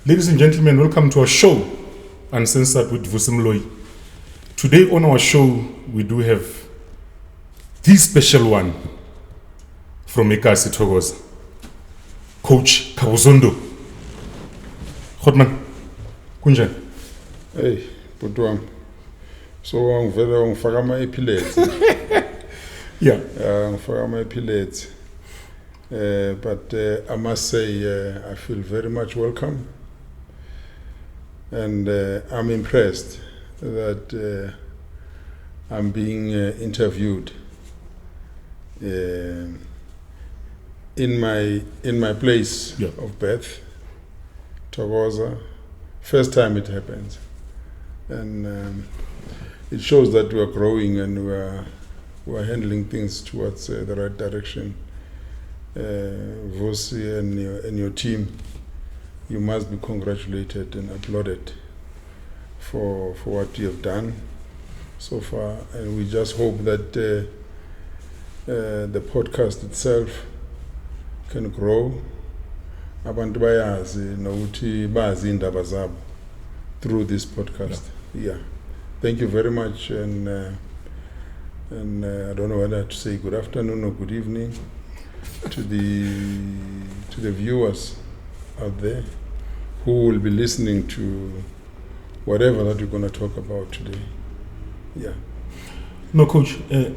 Ladies and gentlemen, welcome to our show, Uncensored with Vusi. Today on our show, we do have the special one from Ekasi Togos, Coach Khabo Zondo. Hotman, kunjani? Hey, Putuam. So ngifaka ama-epilates. Yeah. Ngifaka ama-epilates. But I must say, I feel very much welcome. And I'm impressed that I'm being interviewed in my place of birth, Thokoza. First time it happens, and it shows that we are growing and we are handling things towards the right direction. Vusi and your team, you must be congratulated and applauded for what you have done so far, and we just hope that the podcast itself can grow. Abantu bayazi nokuthi bazi indaba zabo through this podcast. Yeah. Thank you very much, and I don't know whether to say good afternoon or good evening to the viewers out there who will be listening to whatever that we're going to talk about today. Yeah. No, Coach, we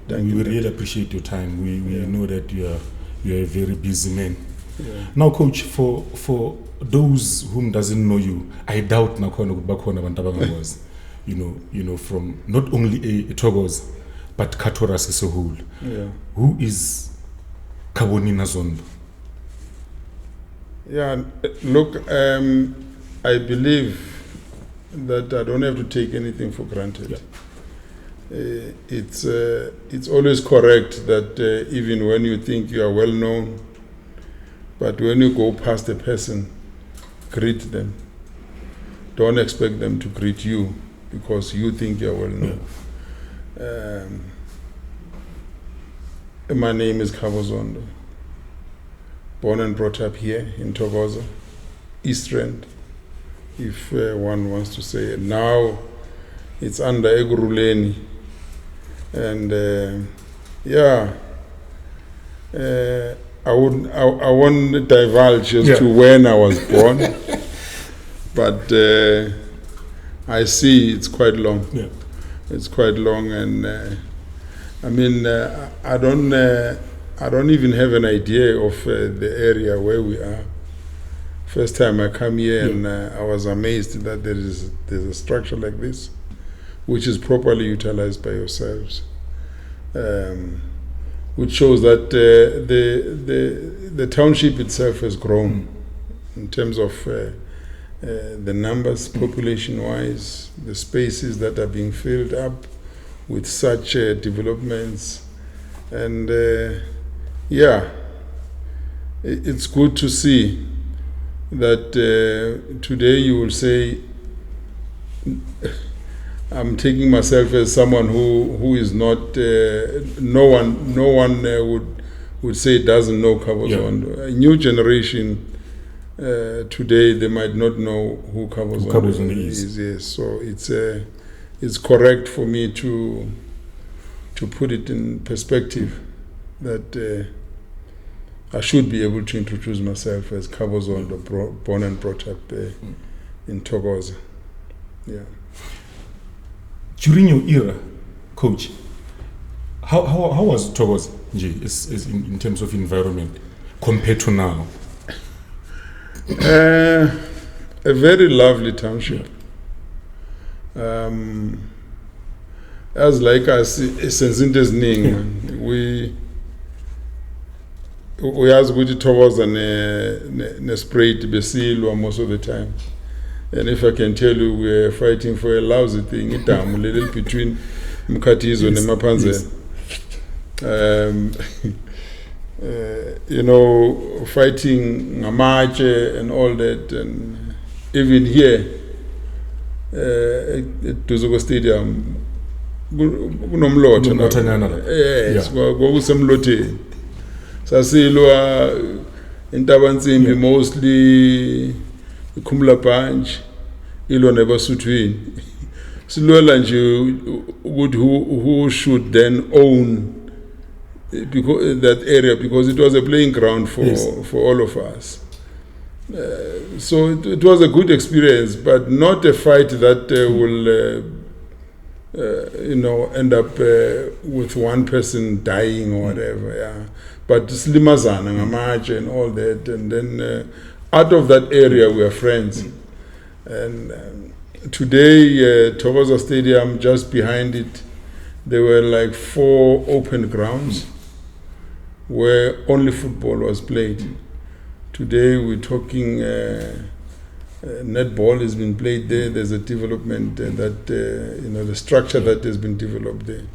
really appreciate your time. We know that you are a very busy man. Yeah. Now, Coach, for those whom doesn't know you, I doubt was, you know, from not only a Togos, but Katoras as a whole. Yeah. Who is Khabo Zondo? Yeah, look, I believe that I don't have to take anything for granted. Yeah. It's always correct that even when you think you are well known, but when you go past a person, greet them. Don't expect them to greet you because you think you are well known. Yeah. My name is Khabo Zondo. Born and brought up here in Thokoza, East Rand, if one wants to say it. Now it's under Eguruleni. And I won't divulge as to when I was born, but I see it's quite long. Yeah. It's quite long, and I don't even have an idea of the area where we are. First time I come here, and I was amazed that there's a structure like this, which is properly utilized by yourselves, which shows that the township itself has grown in terms of the numbers, population-wise, the spaces that are being filled up with such developments, and it's good to see that today you will say, I'm taking myself as someone who is not, no one would say doesn't know Khabo Zondo. A new generation today, they might not know who Khabo Zondo is. Yes. So it's correct for me to put it in perspective that I should be able to introduce myself as Khabo Zondo, born and brought up in Thokoza. Yeah. During your era, Coach, how was Thokoza in terms of environment compared to now? A very lovely township. As like us, since in this thing, we ask with Thokoza and spray to Besilwa most of the time. And if I can tell you, we're fighting for a lousy thing, it's a little between Mkatizo and Mapanze. Fighting Ngamache and all that, and even here at Tuzuko Stadium, kunomlotha yes, kwakusemlotheni sasilwa In Tabanzimbi, mostly Kumla Punch, ilo nebasuthwini. Silwela nje who should then own because that area, because it was a playing ground for all of us. So it was a good experience, but not a fight that will end up with one person dying or whatever. Yeah, but slimazana ngamatshe and all that, and then out of that area we are friends. And today, Thokoza Stadium, just behind it, there were like 4 open grounds where only football was played. Today we're talking netball has been played there. There's a development that the structure that has been developed there.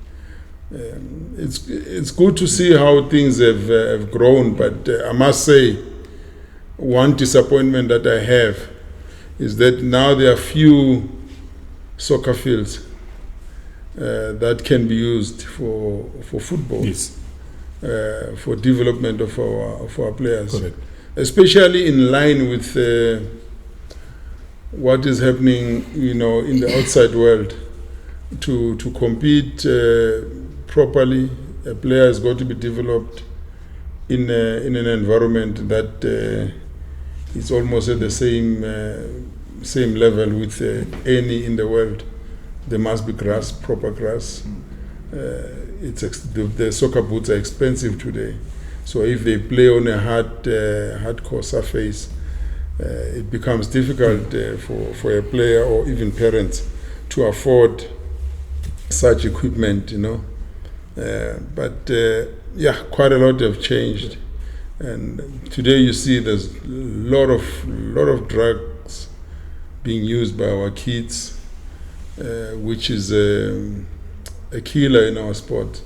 It's good to see how things have grown, but I must say one disappointment that I have is that now there are few soccer fields that can be used for football. Yes. For development of our players. Correct. Especially in line with what is happening, in the outside world. To compete properly, a player has got to be developed in an environment that is almost at the same level with any in the world. There must be grass, proper grass. The soccer boots are expensive today, so if they play on a hardcore surface, it becomes difficult for a player or even parents to afford such equipment, but quite a lot have changed, and today you see there's a lot of drugs being used by our kids, which is a killer in our sport.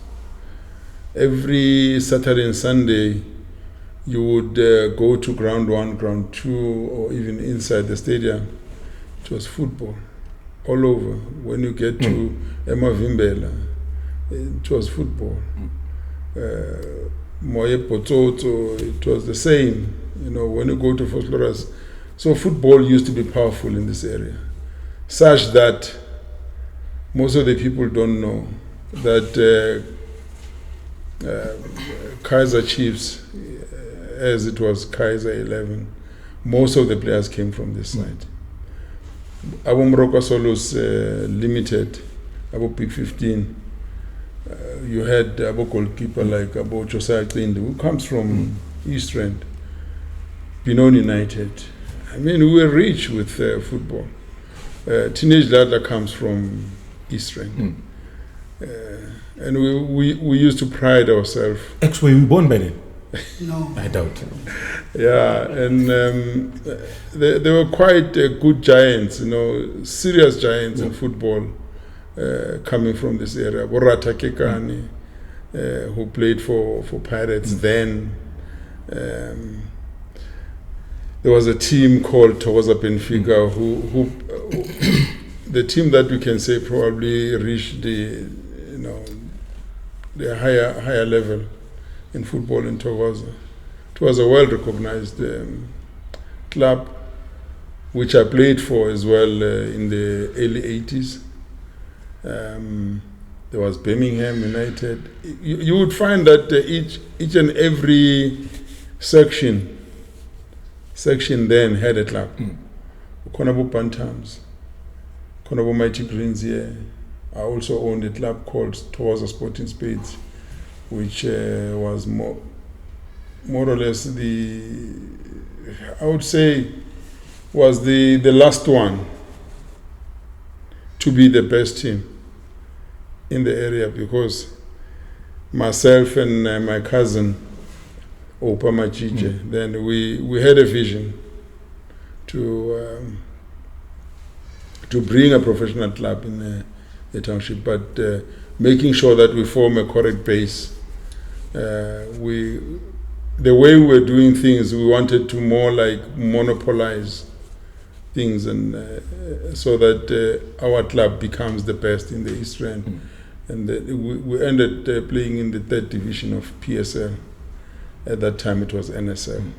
Every Saturday and Sunday, you would go to ground 1, ground 2, or even inside the stadium. It was football all over. When you get to Emma Vimbela, it was football. Moye Pototo, it was the same. When you go to Fosloras, so football used to be powerful in this area, such that most of the people don't know that Kaiser Chiefs, as it was Kaiser 11, most of the players came from this side. Abo Moroka Solos Limited, Abo Big 15, you had Abo goalkeeper like Abo Josiah Klinde, who comes from East Rand, Pinon United. I mean, we were rich with football. Teenage Ladler comes from East Rand. And we used to pride ourselves. Actually, were you born by then? No. I doubt. Yeah, and they were quite good giants, serious giants in football coming from this area. Borata Kekani, who played for Pirates then. There was a team called Thokoza Benfica who the team that we can say probably reached the higher level in football in Thokoza. It was a well-recognized club, which I played for as well in the early 80s. There was Birmingham United. You would find that each and every section then had a club. Konabo Bantams, Konabo Mighty Greens here. I also owned a club called Thokoza Sporting Spades, which was more or less I would say, was the last one to be the best team in the area, because myself and my cousin Opa Machije, then we had a vision to bring a professional club in the township, but making sure that we form a correct base. The way we were doing things, we wanted to more like monopolize things, and so that our club becomes the best in the East Rand. And we ended playing in the 3rd division of PSL. At that time it was NSL.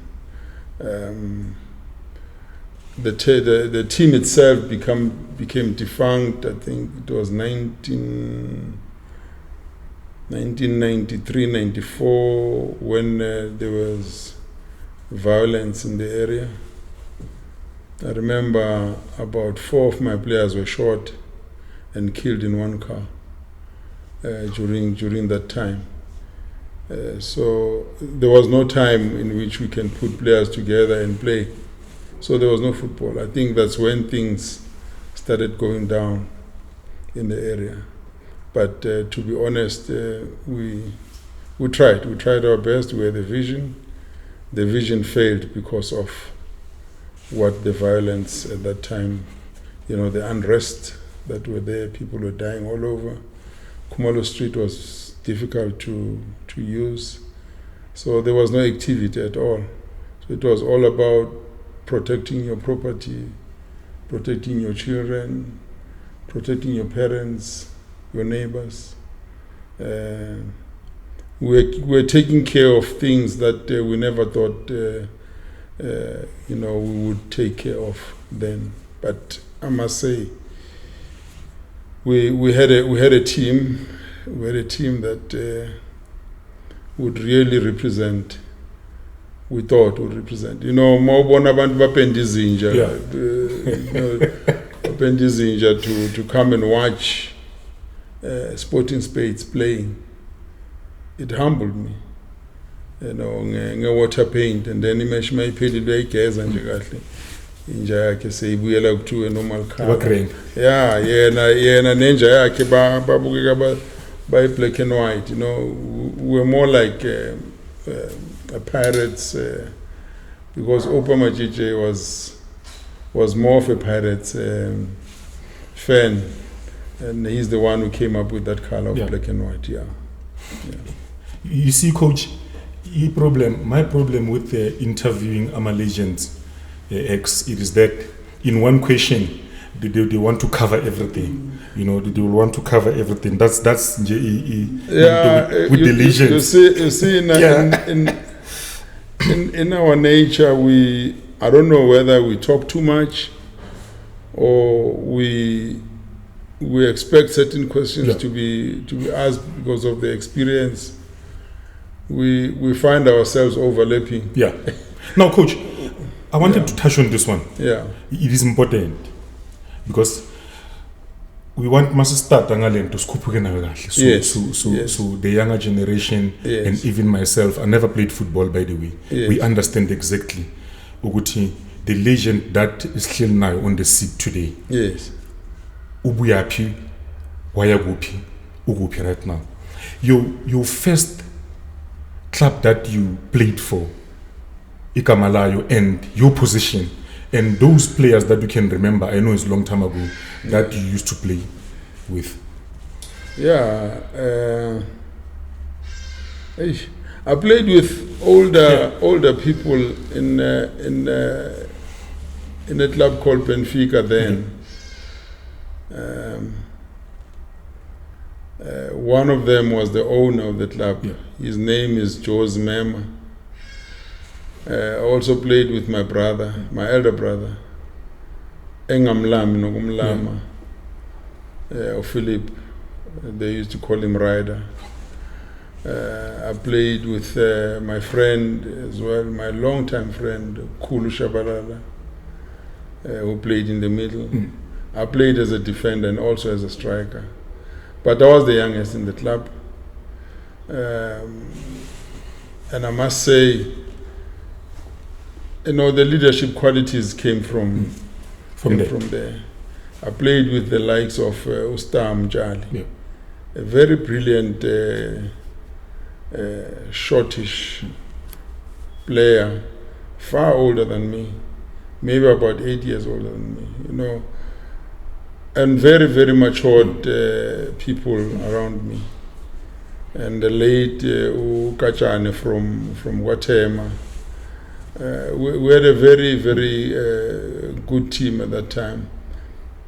The team itself became defunct. I think it was 1993, 94 when there was violence in the area. I remember about 4 of my players were shot and killed in one car during that time. So there was no time in which we can put players together and play. So there was no football. I think that's when things started going down in the area. But to be honest, we tried. We tried our best. We had a vision. The vision failed because of what the violence at that time, the unrest that were there. People were dying all over. Khumalo Street was difficult to use. So there was no activity at all. So it was all about protecting your property, protecting your children, protecting your parents, your neighbors. We're taking care of things that we never thought we would take care of then. But I must say, we had a team. We had a team that would really represent. We thought would represent. Mawubona abantu bapenda izinja. Bapenda izinja to come and watch Sporting Spades playing. It humbled me. Nge-water paint, and then imesh mayiphelile igeza nje kahle. Inja yakhe seyibuyela kuthi normal color. Yeah, yena nenja yakhe babukeka by black and white. We were more like Pirates, because Opa Majije was more of a Pirates fan, and he's the one who came up with that color of black and white. Yeah. You see, Coach, my problem with interviewing a Malaysians it is that in one question they want to cover everything. They will want to cover everything. That's with the legends. You see, in our nature, I don't know whether we talk too much or we expect certain questions to be asked because of the experience. We find ourselves overlapping. Yeah. Now, Coach, I wanted to touch on this one. Yeah. It is important because we want to start to so the younger generation and even myself, I never played football, by the way. We understand exactly the legend that is still now on the seat today. Yes. Ubuyapi, Wayagupi, Ugupi right now. Your first club that you played for, Ikamalayo, and your position, and those players that you can remember, I know it's a long time ago, that you used to play with. Yeah, I played with older people in a club called Benfica then. One of them was the owner of the club. Yeah. His name is Jose Mema. I also played with my brother, my elder brother, Engamlama, or Philip. They used to call him Ryder. I played with my friend as well, my longtime friend, Kulu Shabalala, who played in the middle. I played as a defender and also as a striker. But I was the youngest in the club. And I must say, the leadership qualities came from there. I played with the likes of Ustam Jali, a very brilliant, shortish player, far older than me, maybe about 8 years older than me, and very, very matured people around me. And the late Ukachane from Watema. We had a very, very good team at that time.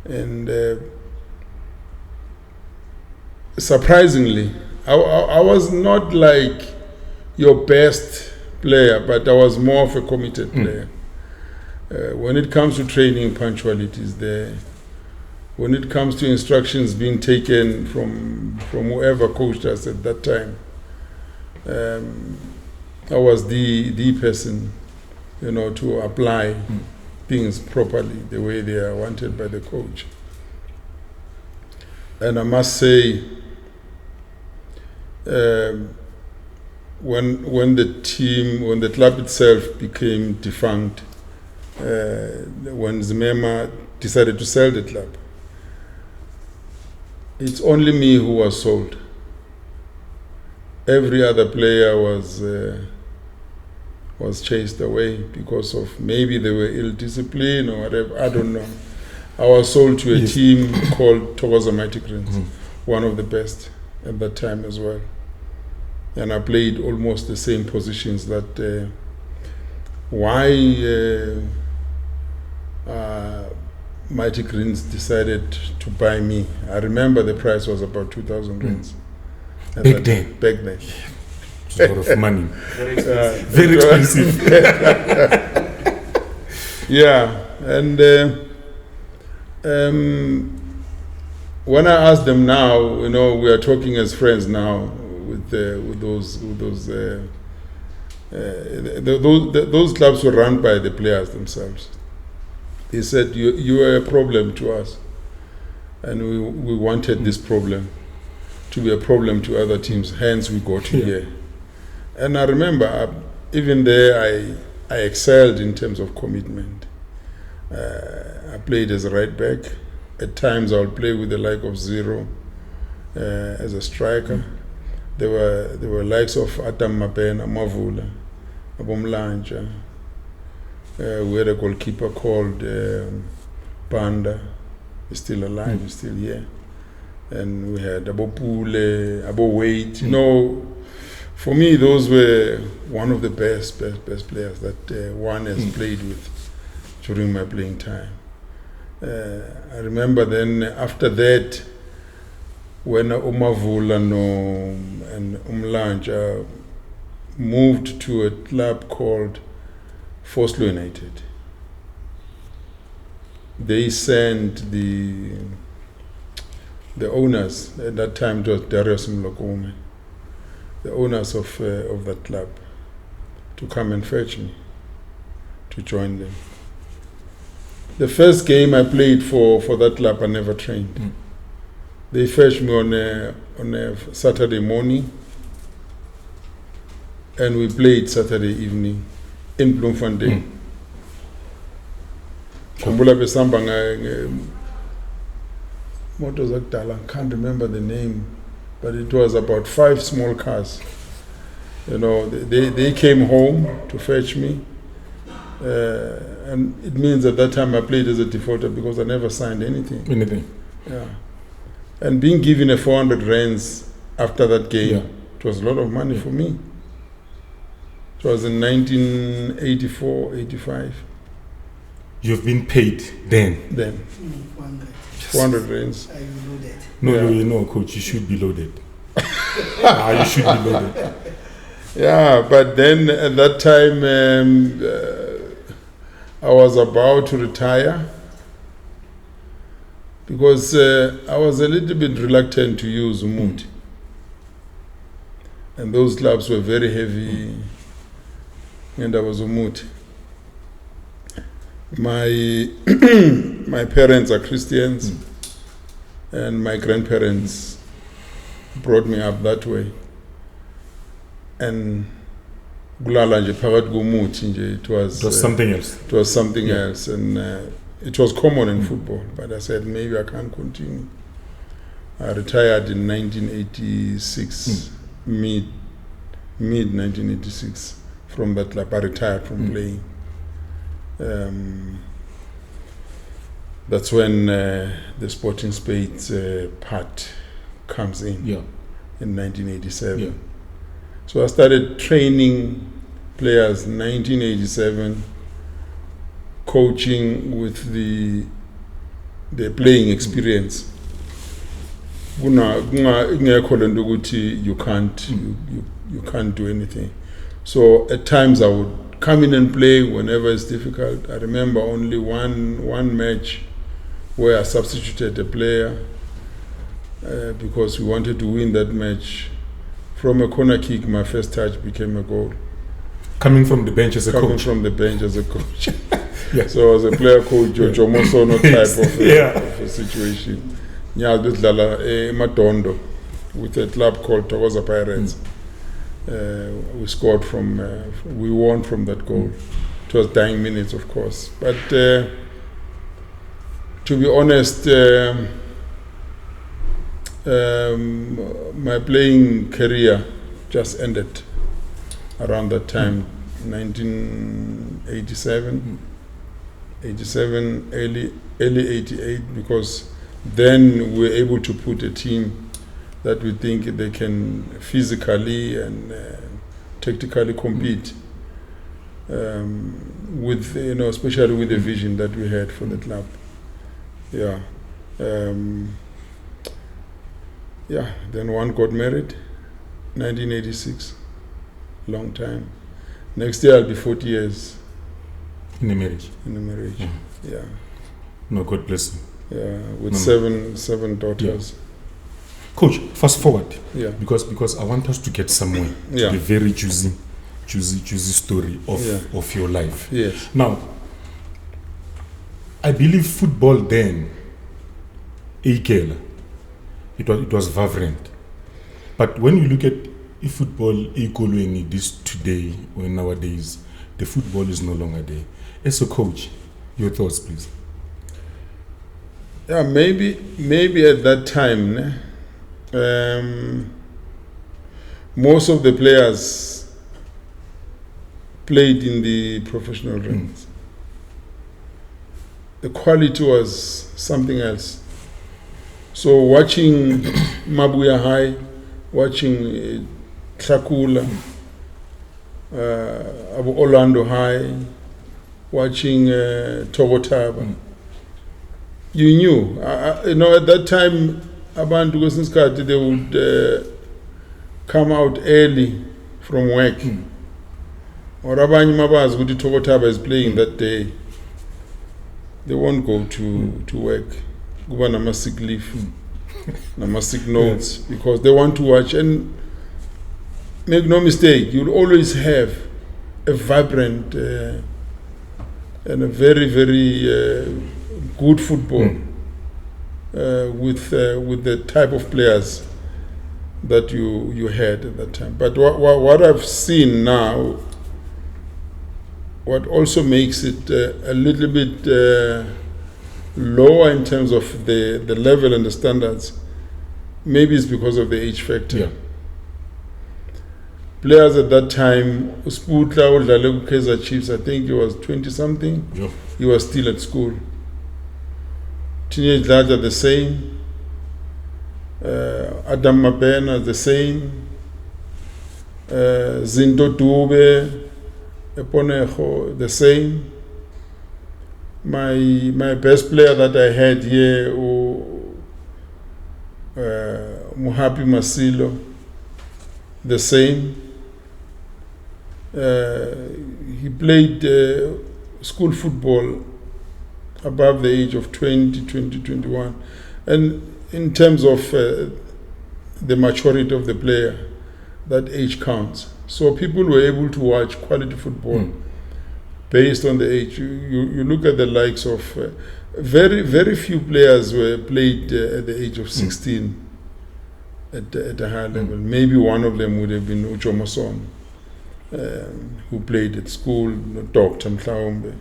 And surprisingly, I was not like your best player, but I was more of a committed player. When it comes to training, punctuality is there. When it comes to instructions being taken from whoever coached us at that time, I was the person, to apply things properly the way they are wanted by the coach. And I must say, when the club itself became defunct, when Zimema decided to sell the club, it's only me who was sold. Every other player was chased away because of maybe they were ill-disciplined or whatever, I don't know. I was sold to a team called Thokoza Mighty Greens, one of the best at that time as well. And I played almost the same positions that Mighty Greens decided to buy me. I remember the price was about 2,000 rands. Back then? Back then. It's a lot of money. Very expensive. Yeah, and when I ask them now, we are talking as friends now with those clubs were run by the players themselves. He said, you are a problem to us, and we wanted this problem to be a problem to other teams, hence we got here. And I remember, even there, I excelled in terms of commitment. I played as a right back. At times I would play with the like of Zero as a striker. There were likes of Atam Mapena, Mavula, Abomlanja. We had a goalkeeper called Panda. He's still alive, he's still here. And we had Abo Pule, Abo Wait. For me, those were one of the best players that one has played with during my playing time. I remember then after that, when Umavula and Umlanja moved to a club called Foslo United, they sent the owners, at that time it was Darius Mlokome, the owners of that club, to come and fetch me to join them. The first game I played for that club, I never trained. They fetched me on a Saturday morning, and we played Saturday evening in Bloemfontein. Kumbula besamba I can't remember the name, but it was about 5 small cars. They came home to fetch me. And it means at that time I played as a defaulter because I never signed anything. Yeah. And being given a 400 rands after that game, it was a lot of money for me. It was in 1984, 85. You've been paid then? 400 rands. Are you loaded? No, coach, you should be loaded. You should be loaded. Yeah, but then at that time, I was about to retire because I was a little bit reluctant to use Umuti. And those clubs were very heavy, and I was Umuti. My parents are Christians, and my grandparents brought me up that way. And it was something else. It was something else, and it was common in football. But I said maybe I can't continue. I retired in 1986, mid 1986 from that club. I retired from playing. That's when the Sporting Spades part comes in 1987. So I started training players in 1987, coaching with the playing experience. You can't do anything. So at times I would come in and play whenever it's difficult. I remember only one match where I substituted a player because we wanted to win that match. From a corner kick, my first touch became a goal. Coming from the bench as a coach? Coming from the bench as a coach. Yeah. So as a player coach, Jojo Mosono type of a situation. Matondo with a club called Togoza Pirates. We scored we won from that goal. It was dying minutes, of course. But to be honest, my playing career just ended around that time, 1987, 87, early 88, because then we were able to put a team that we think they can physically and tactically compete with, especially with the vision that we had for the club. Yeah. Then one got married, 1986, long time. Next year I'll be 40 years. In a marriage? In a marriage, yeah. No, God bless you. Yeah, with seven daughters. Yeah. Coach, fast forward. Yeah. Because I want us to get somewhere. To the very juicy story of your life. Yes. Now, I believe football then, it was vibrant. But when you look at football in this today or nowadays, the football is no longer there. As a coach, your thoughts, please. Yeah, maybe at that time, most of the players played in the professional ranks. The quality was something else. So watching Mabuya High, watching Tlakula, Abu Orlando High, watching Togotaba, you knew. At that time, abantu kwesinye isikhathi they would come out early from work. Or abanye mabazi ukuthi Togotaba is playing that day. They won't go to work. Kuba nama sick leave, nama sick notes, because they want to watch. And make no mistake, you'll always have a vibrant and a very, very good football with the type of players that you had at that time. But what I've seen now, what also makes it a little bit lower in terms of the level and the standards, maybe it's because of the age factor. Yeah. Players at that time, Sputla or Kaizer Chiefs, I think he was 20-something. Yeah. He was still at school. Teenage lads are the same. Adam Mabena the same. Zindo Dube, Eponejo the same. My best player that I had here, Muhapi Masilo, the same. He played school football above the age of 20, 21. And in terms of the maturity of the player, that age counts. So people were able to watch quality football based on the age. You look at the likes of very, very few players were played at the age of 16 at a high level. Maybe one of them would have been Ucho Moson, who played at school, Dr. Mhlaumbe.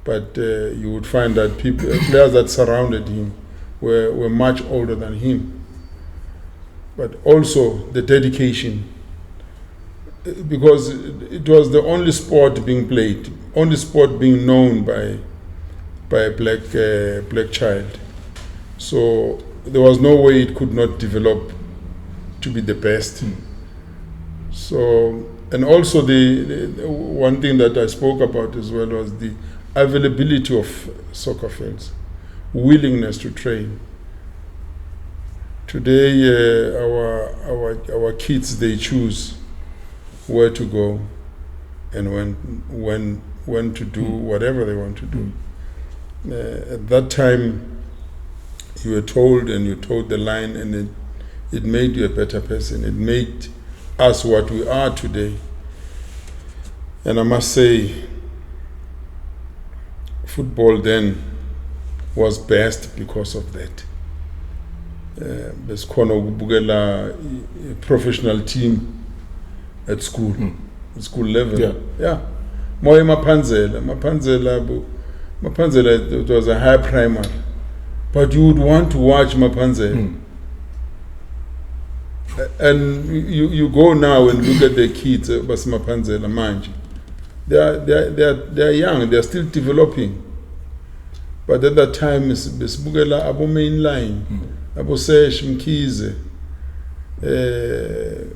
But you would find that players that surrounded him were much older than him. But also the dedication, because it was the only sport being played, only sport being known by a black child. So there was no way it could not develop to be the best. So, and also the one thing that I spoke about as well was the availability of soccer fields, willingness to train. Today, our kids, they choose where to go. and when to do whatever they want to do. At that time, you were told and you told the line, and it made you a better person. It made us what we are today. And I must say, football then was best because of that. Besikhona ukubukela a professional team at school, at school level. Yeah. Moya Mapanzela, it was a high primary. But you would want to watch Mapanzela. And you go now and look at the kids, Bas Mapanzela, Manji. They are young, they are still developing. But at that time, besibukela abo mainline, abo Sesh Mkhize. There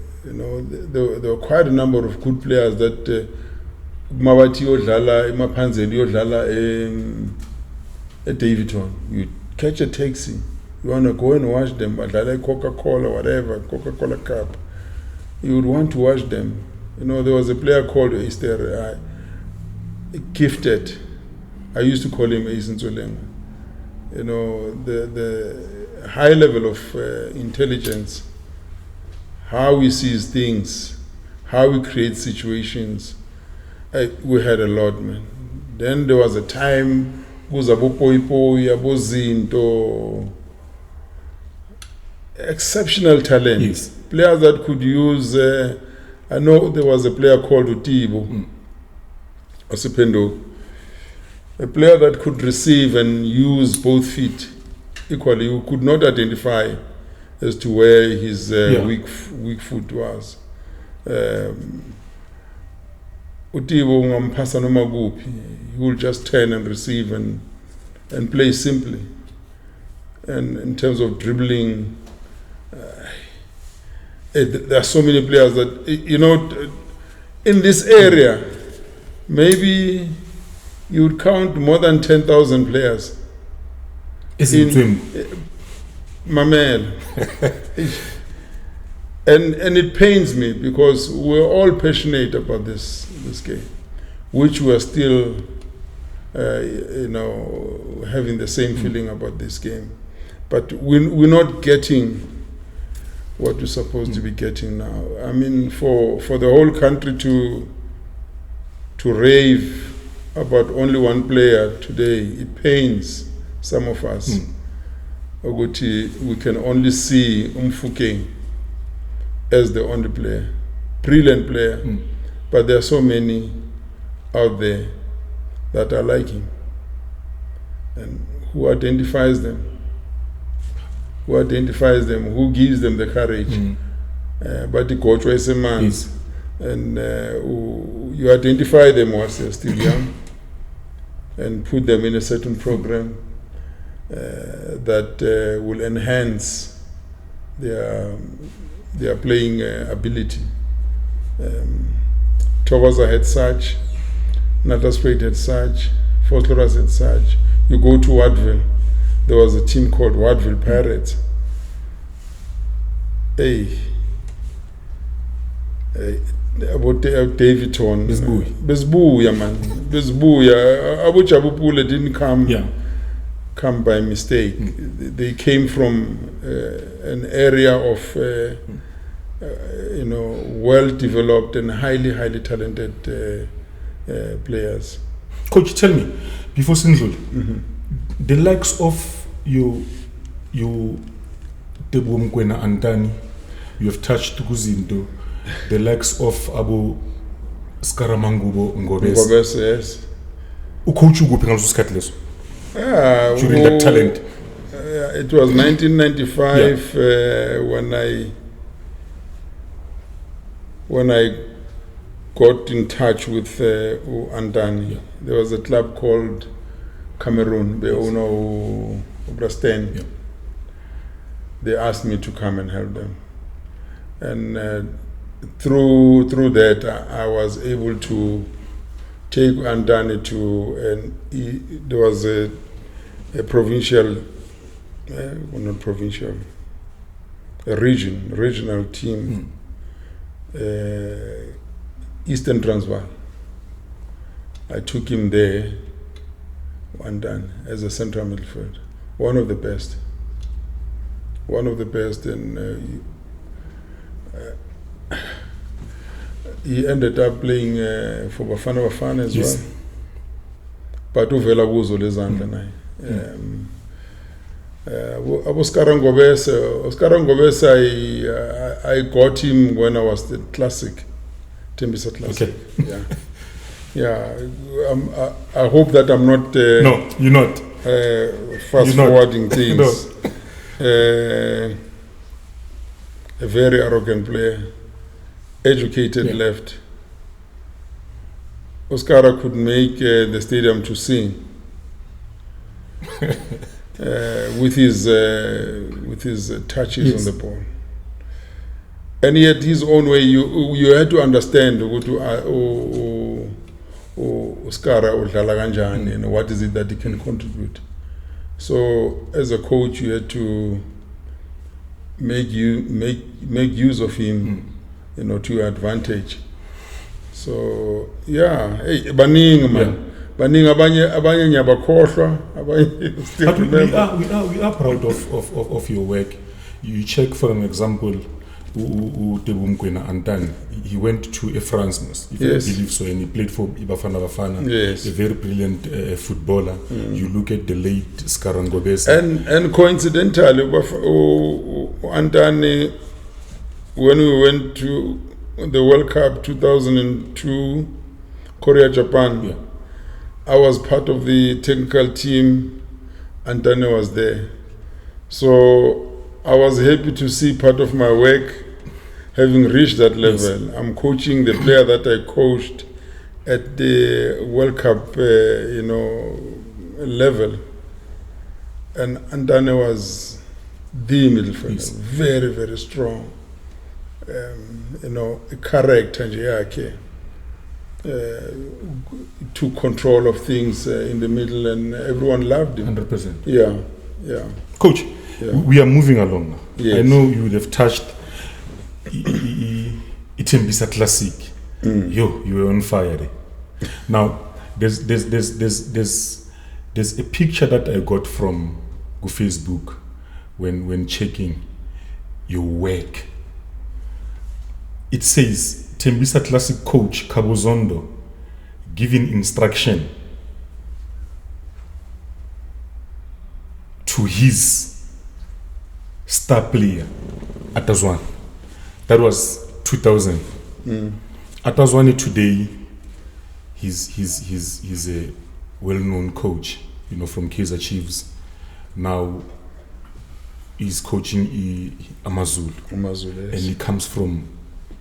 were quite a number of good players that Mawati yodlala, Mapanzeli yodlala at Davidton. You catch a taxi, you want to go and watch them, like Coca-Cola, whatever, Coca-Cola Cup. You would want to watch them. There was a player called Easter, gifted. I used to call him Uncensored. The high level of intelligence, how he sees things, how he creates situations. We had a lot, man. Then there was a time, exceptional talent. Yes. Players that could use, I know there was a player called Utibo, Osipendo, a player that could receive and use both feet equally, who could not identify as to where his weak foot was. Utibo ungampasa noma kuphi, he will just turn and receive and play simply. And in terms of dribbling, there are so many players that, in this area, maybe you would count more than 10,000 players. In Mamel. And it pains me because we're all passionate about this game, which we're still, having the same feeling about this game. But we're not getting what we're supposed to be getting now. I mean, for the whole country to rave about only one player today, it pains some of us. We can only see Mfukeng as the only player, brilliant player, but there are so many out there that are like him. And who identifies them? Who gives them the courage? But the coach was a man, and you identify them whilst they're still young, and put them in a certain program that will enhance their playing ability. Towaza had such, Natasprate had such, Fosloras had such. You go to Wadville, there was a team called Wadville Pirates. About Davidton. Besbuya, man. Besbuya. Abu Chabupule didn't come by mistake. They came from an area of well-developed and highly talented players. Coach, tell me, before Sindlul, the likes of you Tebo Mkwena Antani, you have touched Tukuzindo, the likes of Abu Skaramangubo Ngobes. Yes. Ucoach you go leso. During that talent. It was 1995 when I got in touch with Antani. There was a club called Cameroon, the owner of Brasten. They asked me to come and help them. And through that, I was able to take Antani to, and there was a provincial, not provincial, a regional team, Eastern Transvaal. I took him there one time as a central midfield. One of the best. And he ended up playing for Bafana Bafana as well. But uvela kuzo lezandla naye. Oscar Ngobese, I got him when I was the Classic, Tembisa Classic. Okay. Yeah. I hope that I'm not. No, you're not. Fast forwarding things. A very arrogant player, educated left. Oscar could make the stadium to sing. With his touches on the ball, and yet his own way. You had to understand Oscar udlala kanjani and what is it that he can contribute. So as a coach, you had to make use of him, to your advantage. So hey, baningi man. Baningi abanye nyabakhohlwa, abanye still remember. We are proud of your work. You check, for an example, Tebumkwena Antan. He went to a France, if I believe so, and he played for Bafana Bafana. Yes. A very brilliant footballer. You look at the late Ngobese. And coincidentally, Antan, when we went to the World Cup 2002, Korea, Japan, I was part of the technical team. Antane was there. So I was happy to see part of my work having reached that level. Yes. I'm coaching the player that I coached at the World Cup, level. And Antane was the midfielder. Yes. Very, very strong. A character, took control of things in the middle, and everyone loved him. 100%. Yeah. Coach, we are moving along now. Yes. I know you would have touched Tembisa Classic. You were on fire there. Now, there's a picture that I got from Facebook when checking your work. It says Tembisa Classic coach Khabo Zondo giving instruction to his star player Zwane. That was 2000. Zwane today, he's a well-known coach, from Kaizer Chiefs. Now he's coaching Amazulu, yes. And he comes from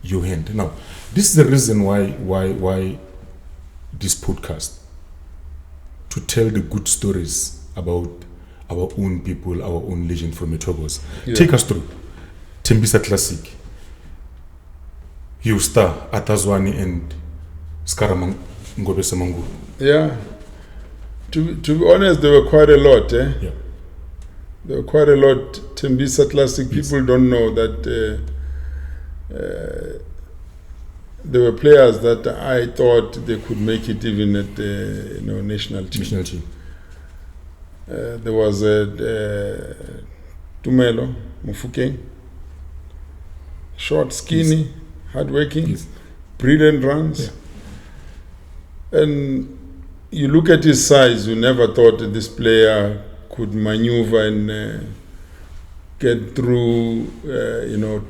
your hand. Now, this is the reason why this podcast, to tell the good stories about our own people, our own legend from Etogos. Yeah. Take us through Tembisa Classic. You star Zwane and Ngobese Mangu. Yeah. To be honest, there were quite a lot. Yeah. There were quite a lot. Tembisa Classic. Yes. People don't know that. There were players that I thought they could make it even at the national team. There was Tumelo Mufukeng, short, skinny, hardworking, brilliant runs. Yeah. And you look at his size, you never thought that this player could maneuver and get through,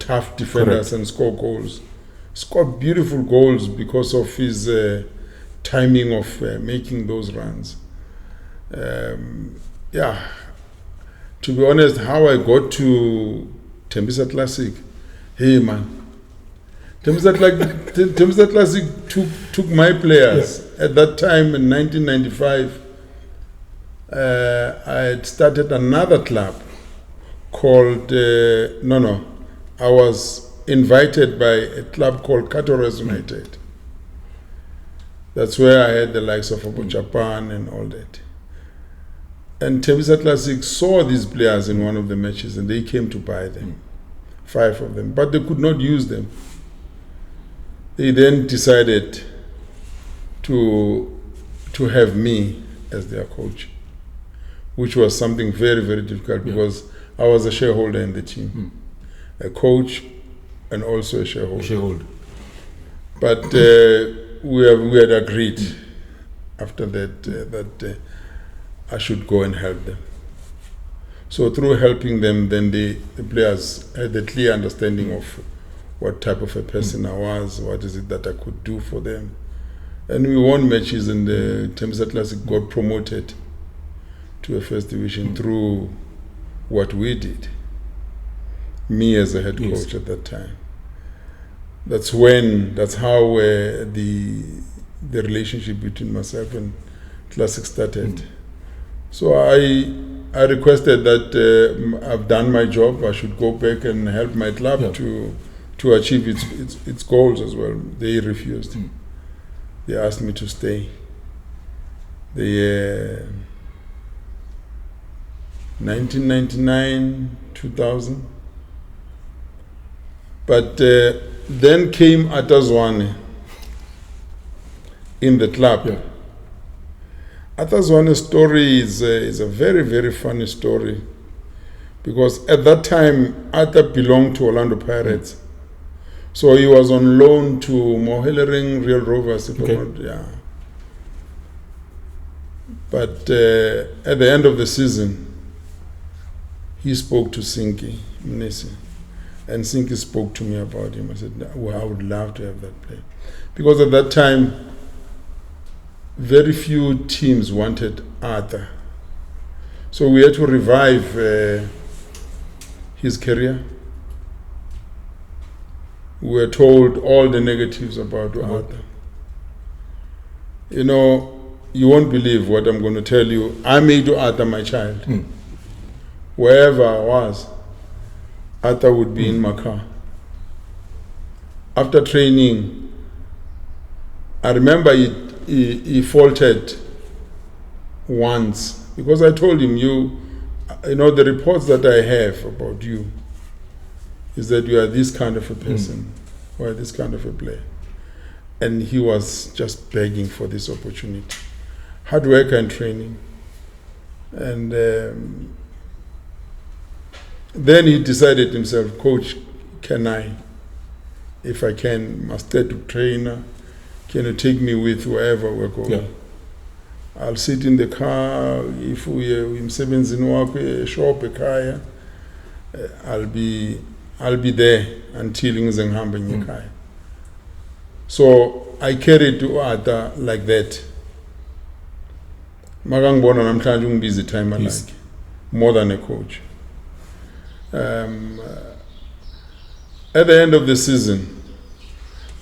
tough defenders. Correct. And score goals. Scored beautiful goals because of his timing of making those runs. To be honest, how I got to Tembisa Classic, hey man, Tembisa Classic took my players. Yeah. At that time in 1995, I had started another club called, I was invited by a club called Katores United. That's where I had the likes of Abu Japan and all that. And Tembisa Classic saw these players in one of the matches and they came to buy them, 5 of them, but they could not use them. They then decided to to have me as their coach, which was something very, very difficult because I was a shareholder in the team, a coach and also a shareholder. But we had agreed after that I should go and help them. So through helping them, then the players had a clear understanding of what type of a person I was, what is it that I could do for them. And we won matches, and the Tembisa Classic got promoted to a first division through what we did. Me as a head coach at that time. That's how the relationship between myself and Classic started. So I requested that I've done my job. I should go back and help my club to achieve its goals as well. They refused. They asked me to stay. They 1999, 2000. But then came Zwane in the club. Yeah. Zwane's story is a very, very funny story, because at that time Atta belonged to Orlando Pirates. So he was on loan to Mohellering Real Rovers. But at the end of the season, he spoke to Sinki Mnisi, and Sinki spoke to me about him. I said, well, I would love to have that player, because at that time very few teams wanted Arthur. So we had to revive his career. We were told all the negatives about Arthur. You know, you won't believe what I'm going to tell you. I made Arthur my child. Wherever I was, Arthur would be in my car. After training, I remember he faltered once, because I told him, you know, the reports that I have about you is that you are this kind of a person, or this kind of a player. And he was just begging for this opportunity. Hard work and training. And then he decided himself, Coach, can I, if I can, master to trainer, can you take me with wherever we're going? Yeah. I'll sit in the car. If we are shop ekhaya, I'll be there until ngizengihamba ngekhaya. So I carried to Arthur like that. Makangibona namhlanje ungibusy time like more than a coach. At the end of the season,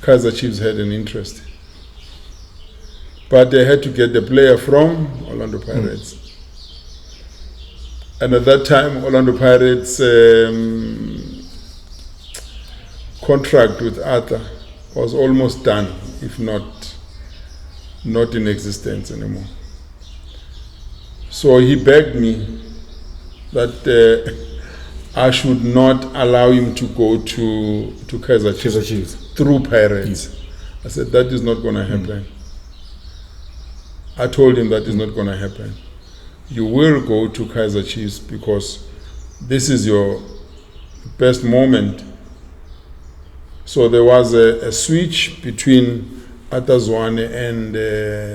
Kaizer Chiefs had an interest, but they had to get the player from Orlando Pirates. And at that time, Orlando Pirates' contract with Arthur was almost done, if not in existence anymore. So he begged me that I should not allow him to go to Kaizer Chiefs through Pirates. I said, that is not going to happen. I told him that is not going to happen. You will go to Kaizer Chiefs because this is your best moment. So there was a switch between Zwane and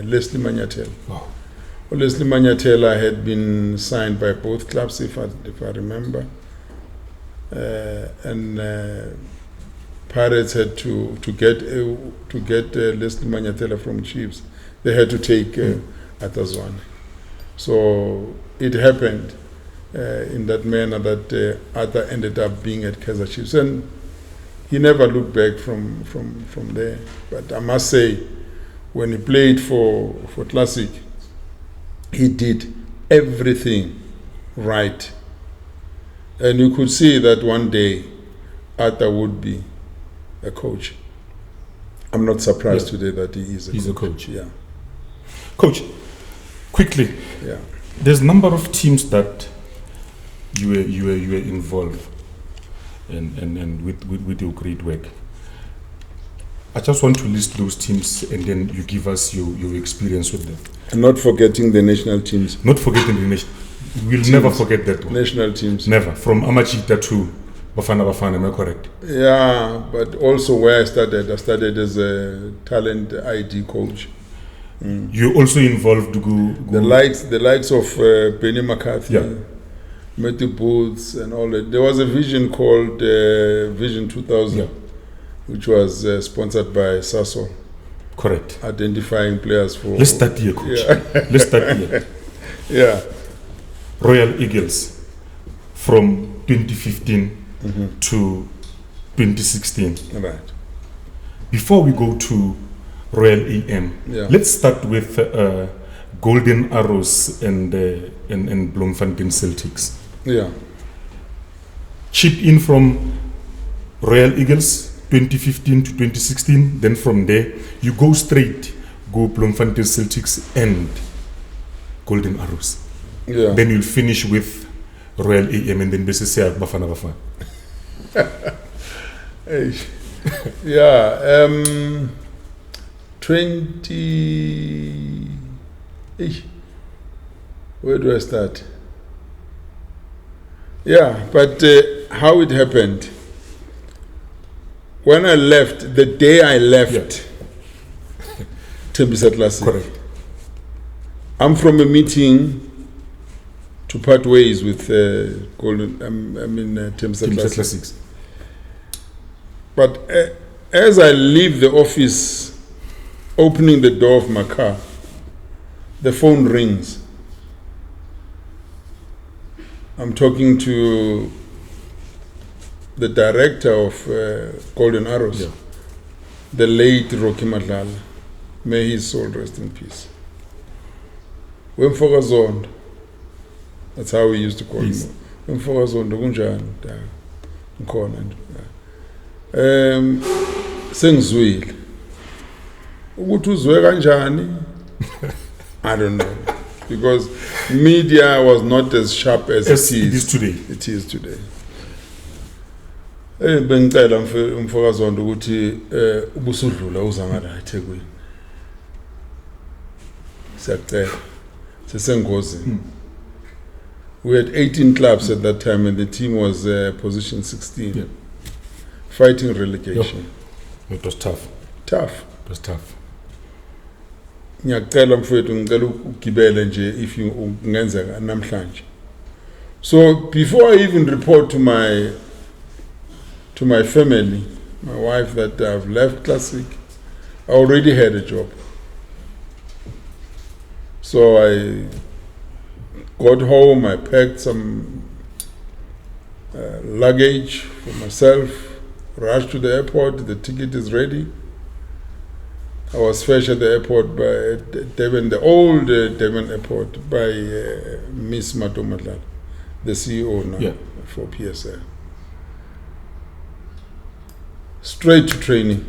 Leslie Manyatela. Wow. Well, Leslie Manyatela had been signed by both clubs, if I remember. And Pirates had to get Leslie Manyatela from Chiefs. They had to take Zwane. So it happened in that manner that Arthur ended up being at Kaizer Chiefs, and he never looked back from there. But I must say, when he played for Classic, he did everything right. And you could see that one day Arthur would be a coach. I'm not surprised today that he is a coach. Yeah. Coach, quickly. Yeah. There's a number of teams that you were involved and with your great work. I just want to list those teams and then you give us your experience with them. And not forgetting the national teams. Not forgetting the nation. We'll never forget that one. National teams. Never. From Amachita to Bafana Bafana, am I correct? Yeah, but also where I started as a talent ID coach. You also involved the likes of Benny McCarthy, Matthew Boots, and all that. There was a vision called Vision 2000, which was sponsored by Sasso. Correct. Identifying players for. Let's start here, coach. Let's start here. Yeah. Royal Eagles from 2015 to 2016. Right. Before we go to Royal EM, let's start with Golden Arrows and Bloemfontein Celtics. Yeah. Chip in from Royal Eagles 2015 to 2016. Then from there, you go straight, go Bloemfontein Celtics and Golden Arrows. Yeah. Then you'll finish with Royal EM and then BCC Bafana Bafana. Yeah. where do I start? Yeah, but how it happened. When I left, the day I left Tembisa Classic, correct. I'm from a meeting to part ways with Tembisa Classics. But as I leave the office, opening the door of my car, the phone rings. I'm talking to the director of Golden Arrows, the late Rocky Madlala. May his soul rest in peace. Vusi Zondo. That's how we used to call him. Vusi Zondo kunjani? Ngikhona nje. Sengizwile. Ukuthi uzwe kanjani? I don't know. Because media was not as sharp as it is today. It is today. Bengicela Vusi Zondo ukuthi ubusudlula uza ngala eThekwini. Siyacela. Sesengozini. We had 18 clubs at that time and the team was position 16. Fighting relegation. It was tough. Tough. It was tough. Ngiyacela mfowethu ngicela ukugibele nje if ungenzeka namhlanje. So before I even report to my family, my wife, that I've left Classic, I already had a job. So I got home, I packed some luggage for myself, rushed to the airport, the ticket is ready. I was fetched at the airport by Devon, the old Devon airport, by Miss Matomadlala, the CEO now for PSL. Straight to training.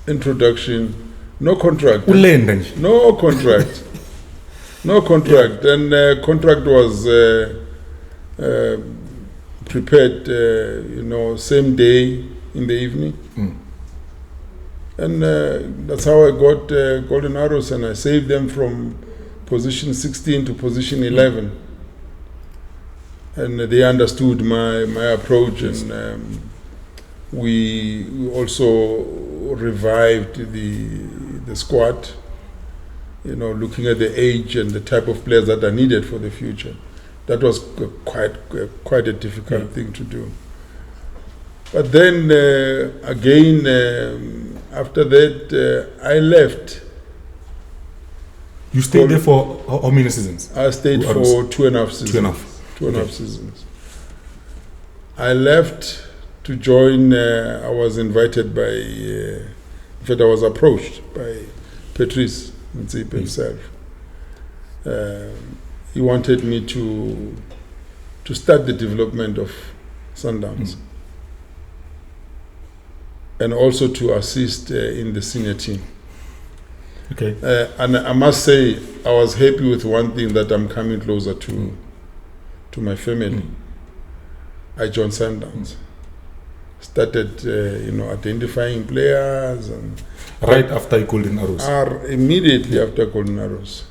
Introduction, no contract. No contract. No contract. And contract was prepared, same day in the evening. And that's how I got Golden Arrows, and I saved them from position 16 to position 11. And they understood my approach, and we also revived the squad, looking at the age and the type of players that are needed for the future. That was quite a difficult thing to do. But then again, after that, I left. You stayed there for how many seasons? I stayed for 2.5 seasons. 2.5 seasons. I left to join. I was invited by. In fact, I was approached by Patrice Mtsipe himself. He wanted me to start the development of Sundowns. And also to assist in the senior team. Okay. And I must say, I was happy with one thing, that I'm coming closer to my family. I joined Sundowns. started, identifying players and Right after Golden Arrows. immediately after Golden Arrows.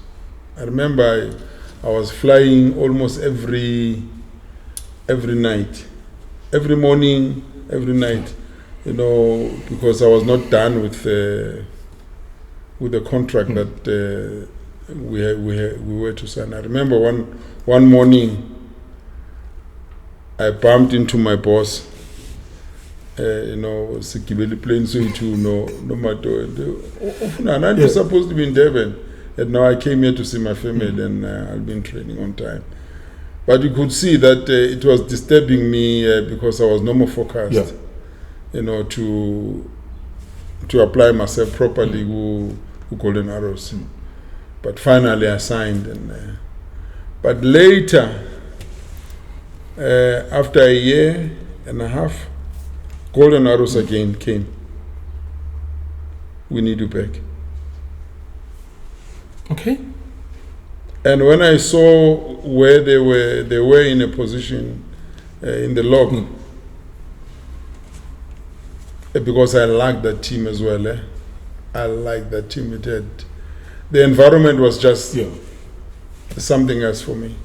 I remember I was flying almost every night, every morning, every night, because I was not done with the contract that we were to sign. I remember one morning I bumped into my boss. Sikibeli plane so no matter. You're supposed to be in Durban, and now I came here to see my family, and I'll be in training on time. But you could see that it was disturbing me because I was no more focused, to apply myself properly with Golden Arrows. But finally I signed, but later, after a year and a half, Golden Arrows again came. We need you back. Okay. And when I saw where they were in a position in the log, because I liked that team as well. I liked that team. The environment was just something else for me.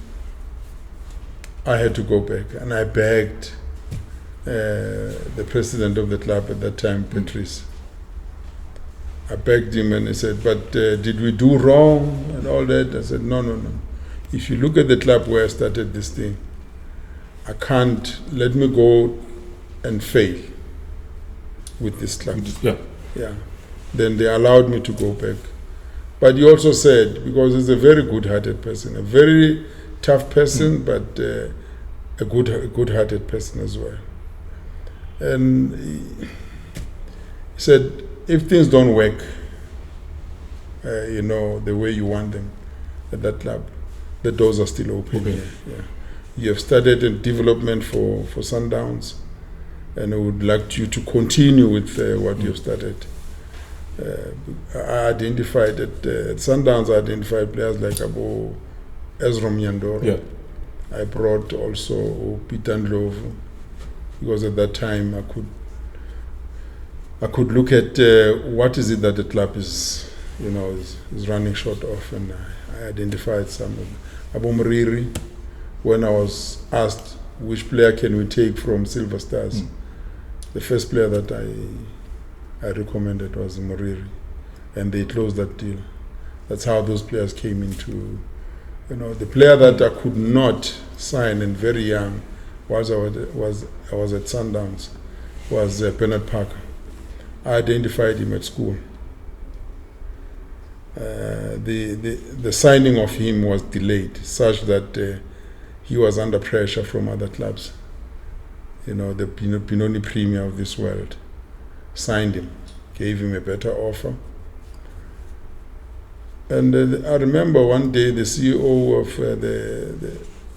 I had to go back, and I begged the president of the club at that time, Patrice. I begged him, and he said, but did we do wrong and all that? I said, no. If you look at the club where I started this thing, I can't let me go and fail with this club. Yeah. Then they allowed me to go back. But he also said, because he's a very good-hearted person, a very tough person, but a good-hearted person as well. And he said, if things don't work, the way you want them at that club, the doors are still open. Okay. Yeah. You have started a development for Sundowns, and I would like you to continue with what you've started. I identified at Sundowns, I identified players like Ezrom Nyandoro. Yeah. I brought also Peter Ndlovu, because at that time I could look at what is it that the club is running short of, and I identified some of them. Abu Muriri, when I was asked which player can we take from Silver Stars, the first player that I recommended was Muriri, and they closed that deal. That's how those players came into, the player that I could not sign, and very young, whilst I was at Sundowns, was Bernard Parker. I identified him at school. The signing of him was delayed, such that he was under pressure from other clubs. The Pinoni Premier of this world signed him, gave him a better offer. And I remember one day the CEO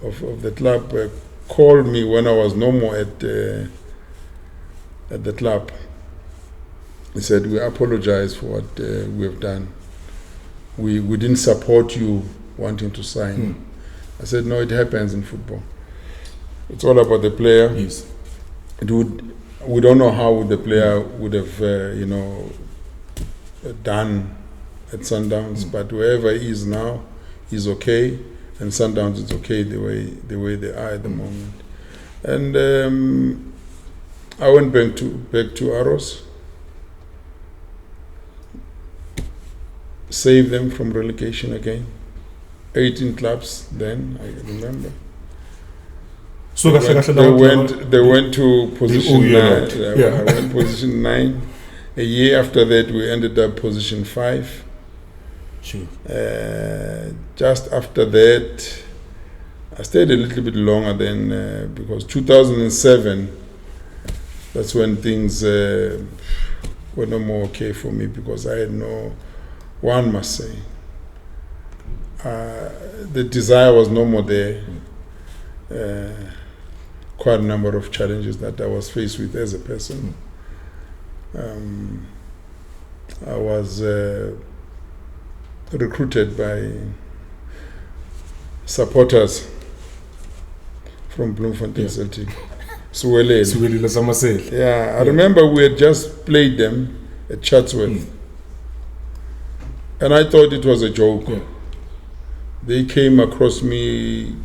of the club called me when I was no more at the club. He said, we apologize for what we have done. We didn't support you wanting to sign. I said, no, it happens in football. It's all about the player. Yes. We don't know how the player would have, done at Sundowns, but wherever he is now, he's okay, and Sundowns is okay the way they are at the moment. And I went back to Arrows, saved them from relegation again. 18 clubs then, I remember. So they went to position 9. Yeah. I went position 9. A year after that, we ended up position 5. Sure. Just after that, I stayed a little bit longer then, because 2007, that's when things were no more okay for me, because I had one must say, the desire was no more there. Quite a number of challenges that I was faced with as a person. I was recruited by supporters from Bloemfontein Celtic. Suwelele. Samasel. Yeah, I remember we had just played them at Chatsworth. And I thought it was a joke. Yeah. They came across me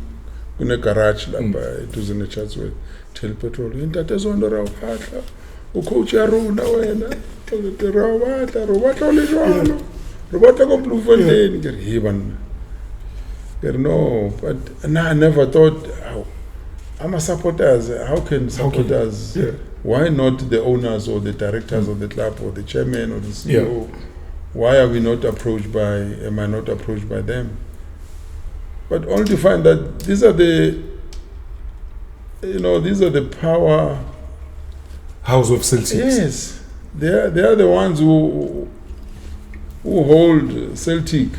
in a garage, it was in a Chatsworth. Tell petrol, Ntate Zondo ra uphahla. Coach ya rona wena. Ra batla le jwalo. Re batla go Bloemfontein. Ke re he banna. Ke re no, but I never thought I'm a supporters. How can supporters? Yeah. Why not the owners or the directors of the club or the chairman or the CEO? Yeah. Why are we not approached by? Am I not approached by them? But only to find that these are the power house of Celtics. Yes, they are the ones who hold Celtic.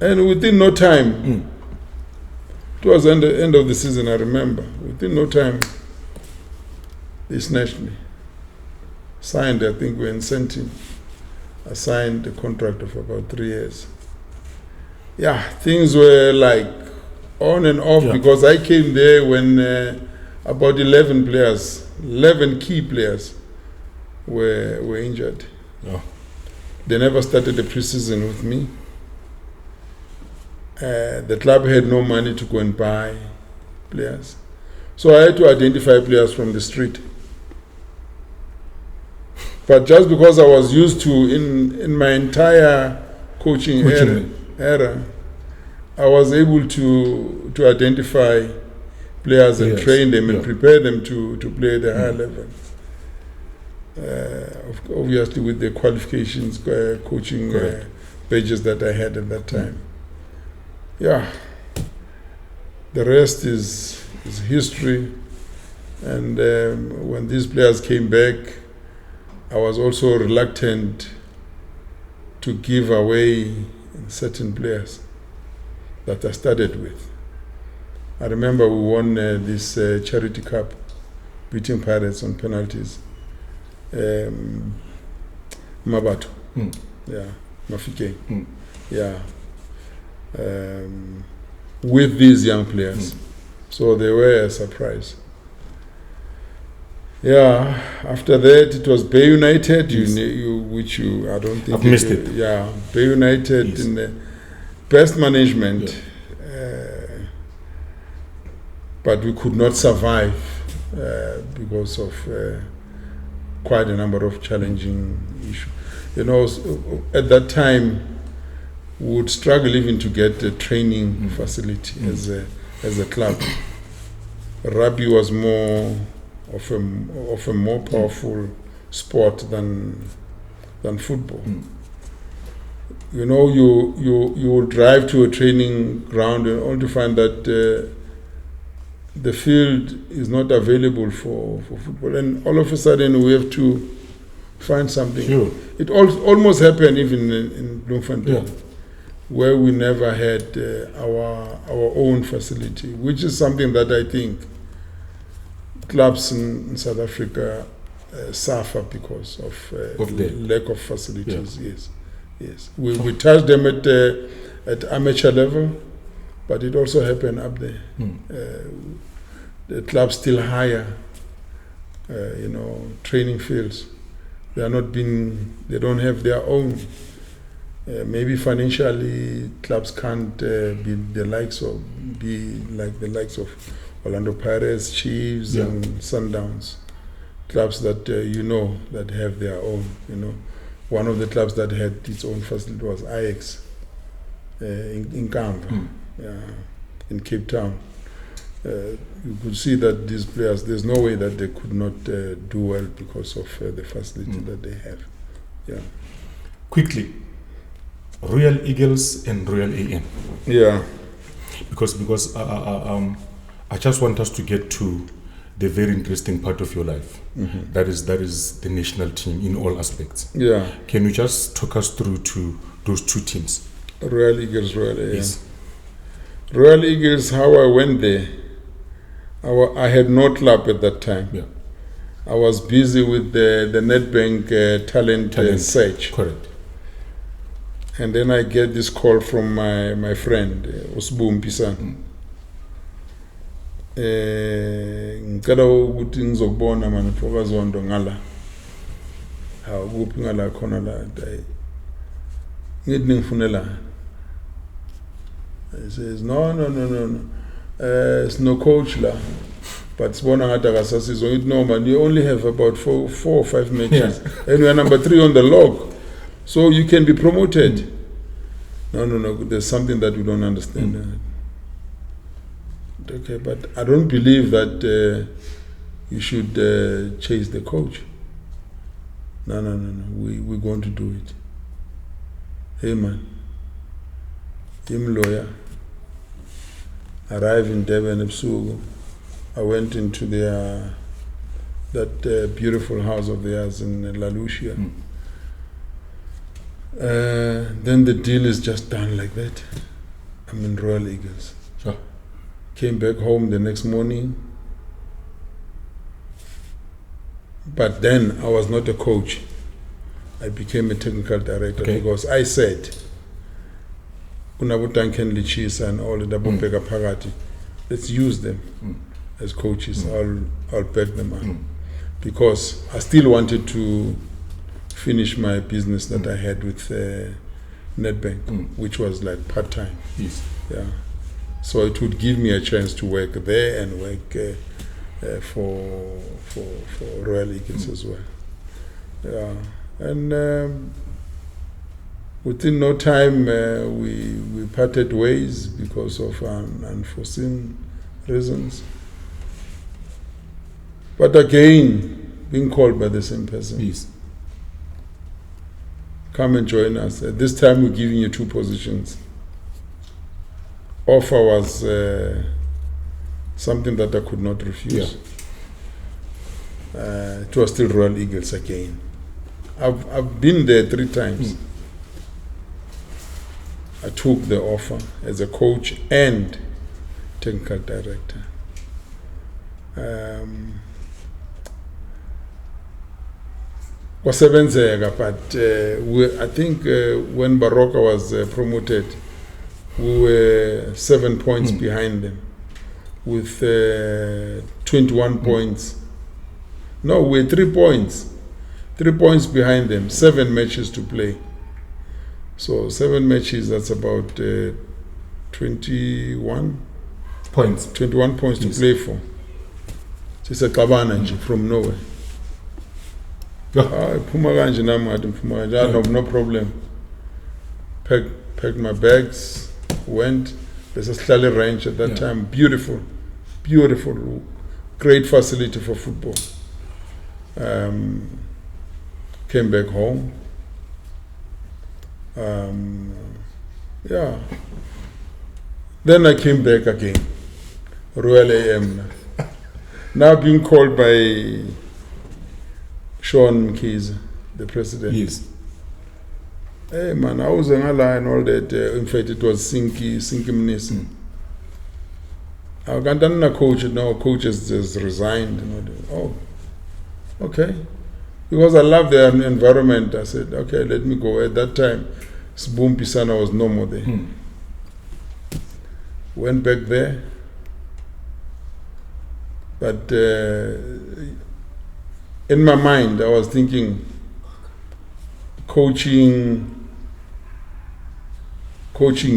And within no time, towards the end of the season, I remember, within no time, they snatched me. Signed, I think we're in Sentin. I signed a contract of about 3 years. Yeah, things were like on and off because I came there when about 11 key players were injured. Oh. They never started the preseason with me. The club had no money to go and buy players. So I had to identify players from the street. But just because I was used to, in my entire coaching era, I was able to identify players and train them and prepare them to play at a higher level. Obviously with the qualifications, coaching badges that I had at that time. Yeah, the rest is history. And when these players came back, I was also reluctant to give away certain players that I started with. I remember we won this charity cup, beating Pirates on penalties. Mabato, Mafike, with these young players. So they were a surprise. Yeah, after that it was Bay United, I don't think I've missed it. Yeah, Bay United in the best management, but we could not survive because of quite a number of challenging issues. At that time, we would struggle even to get a training facility as a club. Rugby was more of a more powerful sport than football. You will drive to a training ground and only to find that the field is not available for football, and all of a sudden we have to find something. Sure. It almost happened even in Bloemfontein, where we never had our own facility, which is something that I think clubs in South Africa suffer because of the lack of facilities. Yes. We touched them at amateur level, but it also happened up there. The clubs still hire, training fields. They don't have their own. Maybe financially, clubs can't be like the likes of Orlando Pirates, Chiefs, and Sundowns, clubs that that have their own. One of the clubs that had its own facility was Ajax in Kamva, in Cape Town. You could see that these players, there's no way that they could not do well because of the facility that they have. Yeah. Quickly, Royal Eagles and Royal AM. Yeah. Because I just want us to get to the very interesting part of your life. That is the national team in all aspects. Yeah. Can you just talk us through to those two teams? Royal Eagles, Royal AM. Yes. Royal Eagles, how I went there, I had no club at that time. Yeah. I was busy with the Nedbank talent search. Correct. And then I get this call from my friend, Tembisa. ngicela ukuthi ngizokubona manje Khabo Zondo ngala kuphi ngala khona la ngithi ningifunela. He says no it's no coach la, but sibona ngathi akasasizwe. Ngithi no man, you only have about four or five matches and we are number 3 on the log, so you can be promoted. No, there's something that we don't understand. Okay, but I don't believe that you should chase the coach. No, we're going to do it. Hey man, him lawyer, arrived in Durban, Ebusuku. I went into that beautiful house of theirs in La Lucia. Then the deal is just done like that. I'm in Royal Eagles. Sure. Came back home the next morning. But then I was not a coach. I became a technical director because I said, Unabutanken Lichisa and all the Dabopega Pagati, let's use them as coaches. I'll back them up. Because I still wanted to finish my business that I had with Nedbank, which was like part-time. Yes. Yeah. So it would give me a chance to work there and work for Royal Eagles as well. Yeah. And within no time we parted ways because of unforeseen reasons. But again, being called by the same person. Yes. Come and join us. This time we're giving you 2 positions. Offer was something that I could not refuse. Yeah. It was still Royal Eagles again. I've been there 3 times. I took the offer as a coach and technical director. But I think when Baroka was promoted, we were 7 points behind them with 21 points. No, we're 3 points. 3 points behind them, 7 matches to play. So 7 matches, that's about 21 points. 21 points to play for. It's a Kabana from nowhere. No problem. Packed my bags, went. There's a Slally Ranch at that time. Beautiful, great facility for football. Came back home. Then I came back again. Royal AM. Now being called by Sean Mkhize, the president. Yes. Hey man, I was in a line all that. In fact, it was Sinki Mnisi. I've done a coach now. Coach has just resigned. Oh, okay. Because I love the environment, I said, okay, let me go. At that time, Sboom Pisana was no more there. Went back there. But in my mind, I was thinking, coaching,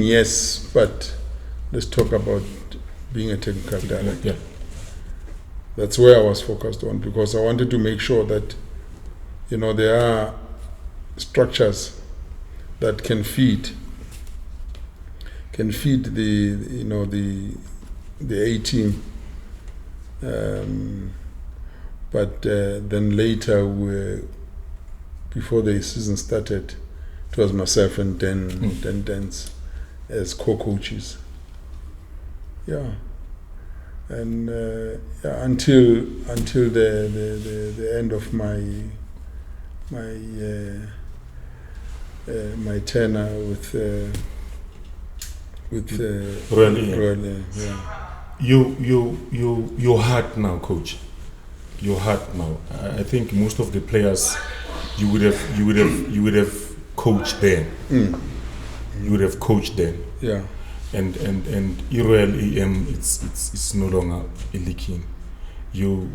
yes, but let's talk about being a technical director. Yeah. That's where I was focused on, because I wanted to make sure that, there are structures that can feed the A team. But then later, before the season started, it was myself and Dan Dance as co-coaches. Yeah, and until the end of my tenure with Royal. Your heart now, coach. Your heart now. I think most of the players you would have coached them. You would have coached them. Yeah. and Iroyal AM, it's no longer a leaking. You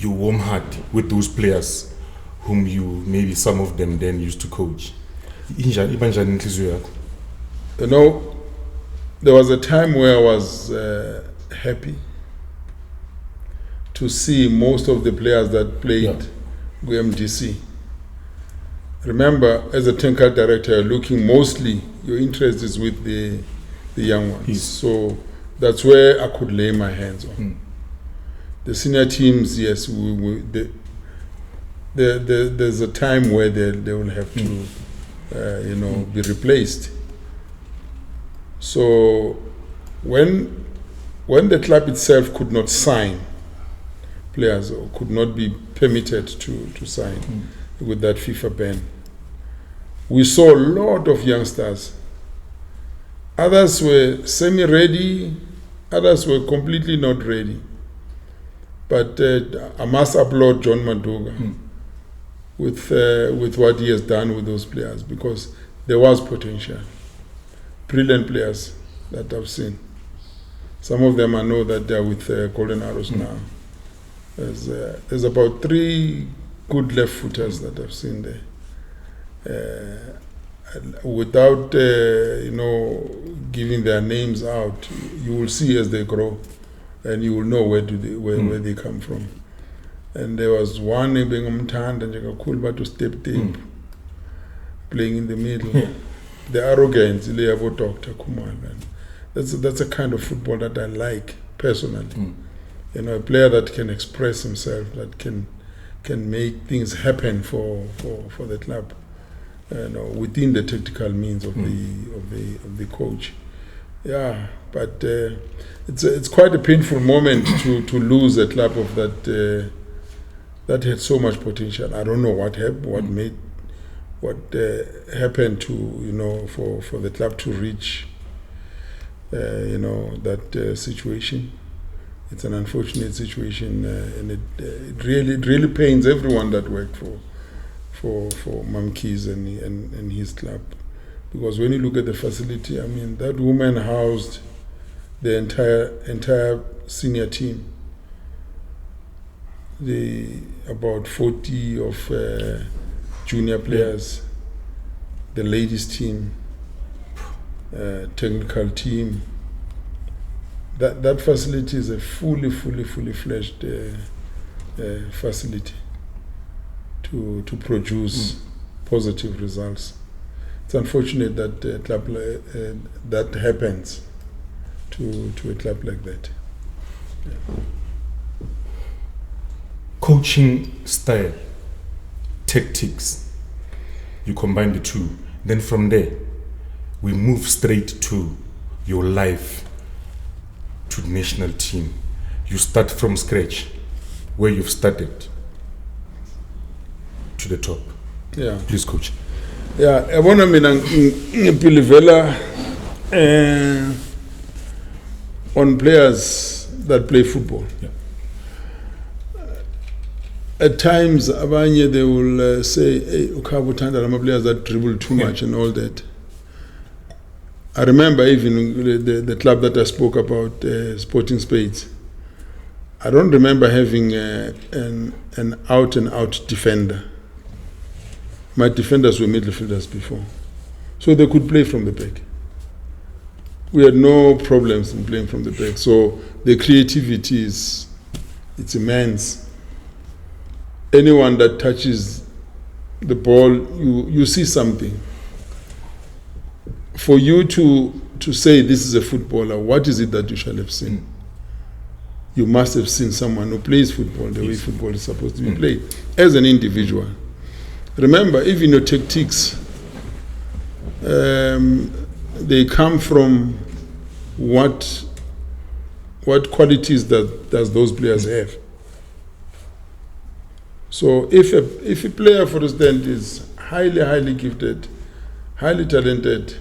warm heart with those players whom you, maybe some of them then used to coach. You know, there was a time where I was happy to see most of the players that played MDC. Remember, as a technical director, you're looking mostly, your interest is with the young ones. Yes. So that's where I could lay my hands on. The senior teams, yes, there's a time where they will have to, be replaced. So when the club itself could not sign players or could not be permitted to sign with that FIFA ban, we saw a lot of youngsters. Others were semi-ready, others were completely not ready. But I must applaud John Maduga with what he has done with those players, because there was potential. Brilliant players that I've seen. Some of them I know that they're with Golden Arrows now. There's about 3 good left footers that I've seen there. Without giving their names out, you will see as they grow, and you will know where they come from. And there was one being Umtanda and Jakakhulu but to step deep, playing in the middle. The arrogance, Dr. Kumar. That's a kind of football that I like personally. A player that can express himself, that can make things happen for the club, within the tactical means of the coach. Yeah, but it's quite a painful moment to lose a club of that had so much potential. I don't know what happened, what happened to for the club to reach that situation. It's an unfortunate situation, and it really pains everyone that worked for Mamkees and his club, because when you look at the facility, I mean, that woman housed the entire senior team. About 40 of junior players, the ladies team, technical team. That facility is a fully fledged facility to produce positive results. It's unfortunate that that happens to a club like that. Coaching style, tactics, you combine the two. Then from there, we move straight to your life, to the national team. You start from scratch, where you've started, to the top. Yeah. Please, coach. Yeah, I want to Pilivela on players that play football. Yeah. At times, abanye they will say, "Hey, Khabo Thanda lama players that dribble too much and all that." I remember even the club that I spoke about, Sporting Spades. I don't remember having an out-and-out defender. My defenders were midfielders before, so they could play from the back. We had no problems in playing from the back. So the creativity it's immense. Anyone that touches the ball, you see something. For you to say this is a footballer, what is it that you shall have seen? You must have seen someone who plays football the way football is supposed to be played, as an individual. Remember, even your tactics, they come from what qualities does those players have. So if a player, for instance, is highly gifted, highly talented,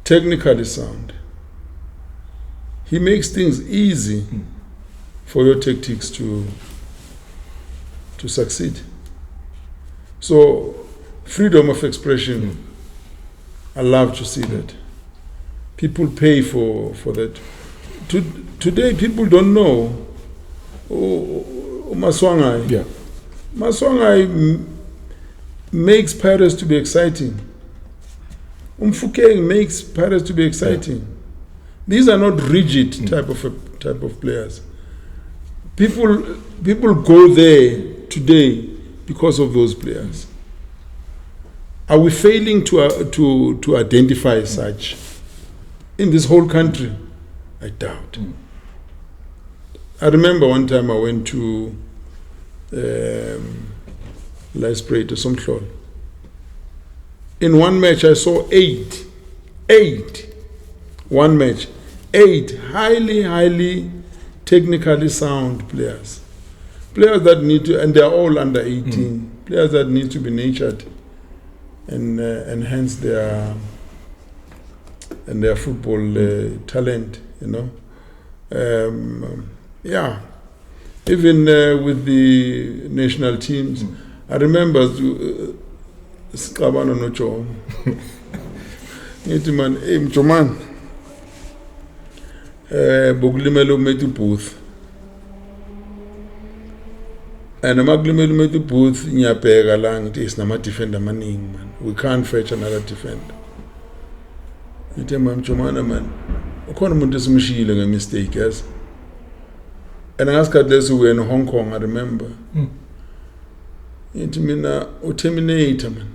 technically sound, he makes things easy for your tactics to succeed. So freedom of expression. I love to see that. People pay for that. Today, people don't know. Maswangai. Yeah. Maswangai makes Paris to be exciting. Umfukeng makes Paris to be exciting. Yeah. These are not rigid type of players. People go there today because of those players. Are we failing to identify such in this whole country? I doubt. I remember one time I went to Lasprey to Somhlol. In one match I saw eight. One match. 8 highly technically sound players. Players that need to, and they are all under 18. Players that need to be nurtured and enhance their football talent, you know. Yeah. Even with the national teams, I remember Skabano Nocho. Mchoman. Boglimelo metu booth. And a maglimelo metu booth nyapega lang is nama defender maning man. We can't fetch another defender. Ite mamchomana man. Ukona muntu simshile nge mistake, yes. And I asked this we were in Hong Kong, I remember. Ite mina terminator man.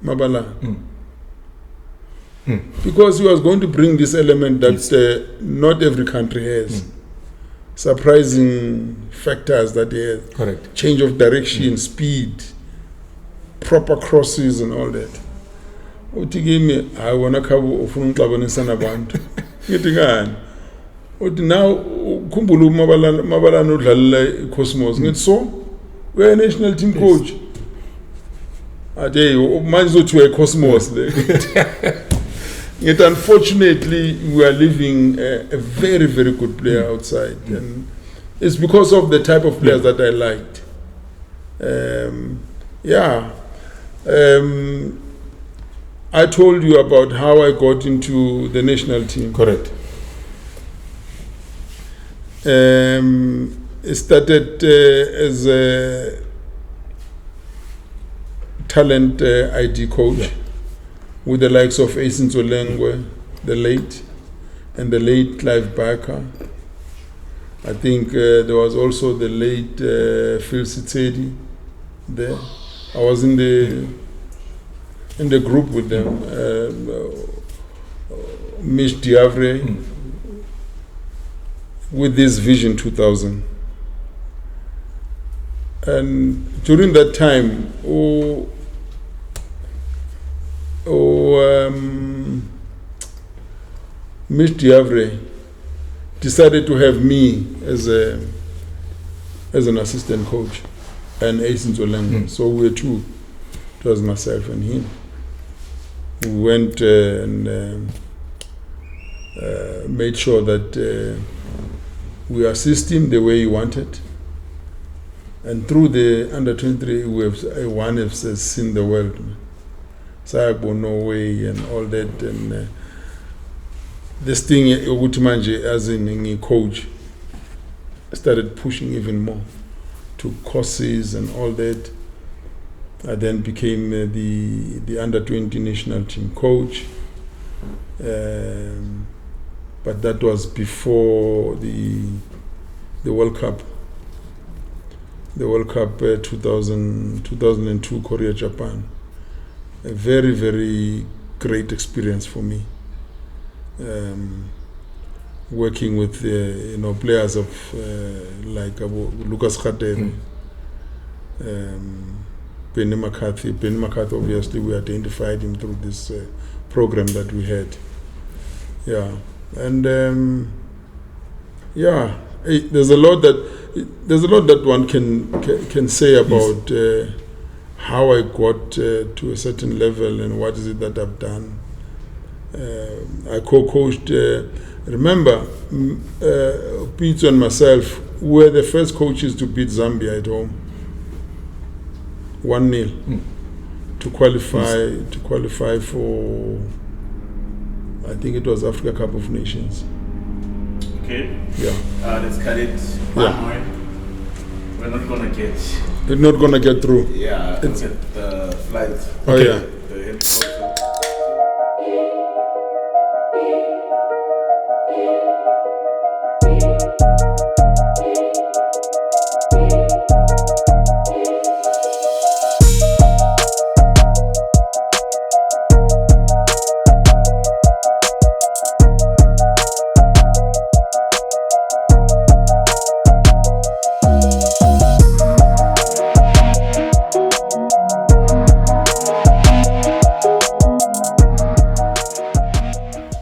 Mabala. Because he was going to bring this element that not every country has. Surprising factors that they have. Correct. Change of direction, speed, proper crosses and all that. Uthi kimi awona khabo ufuna uxabanisana abantu. Ngithi ngani? Uthi now ukhumbula mabalana udlalela iCosmos. Ngithi so we are a national team coach. Ade manje uzothiwa iCosmos le. Yet unfortunately, we are leaving a very, very good player outside. And it's because of the type of players that I liked. I told you about how I got into the national team. Correct. It started as a talent ID coach. Yeah. With the likes of Uncensored, the late, and the late Clive Barker. I think there was also the late Phil Sitsedi there. I was in the group with them. Mish Diavre with this Vision 2000. And during that time, Mish Diavre decided to have me as an assistant coach and Uncensored. So we were two. It was myself and him. We went and made sure that we assist him the way he wanted. And through the under-23, we have one has seen the world. Saibo, Norway, and all that, and this thing, Ugutimanje, as in a coach, started pushing even more to courses and all that. I then became the under-20 national team coach, but that was before the World Cup. The World Cup 2002 Korea, Japan. A very, very great experience for me. Working with players of like Lucas Khatebe, Penny McCarthy. Penny McCarthy, obviously, we identified him through this program that we had. Yeah, and there's a lot that one can say about. How I got to a certain level and what is it that I've done. I co-coached, remember, Pete and myself were the first coaches to beat Zambia at home. 1-0. to qualify for, I think it was Africa Cup of Nations. Okay. Yeah. Let's cut it. Yeah. We're not gonna get. We're not gonna get through. Yeah. It's at the flight. Oh Okay. yeah. The helicopter.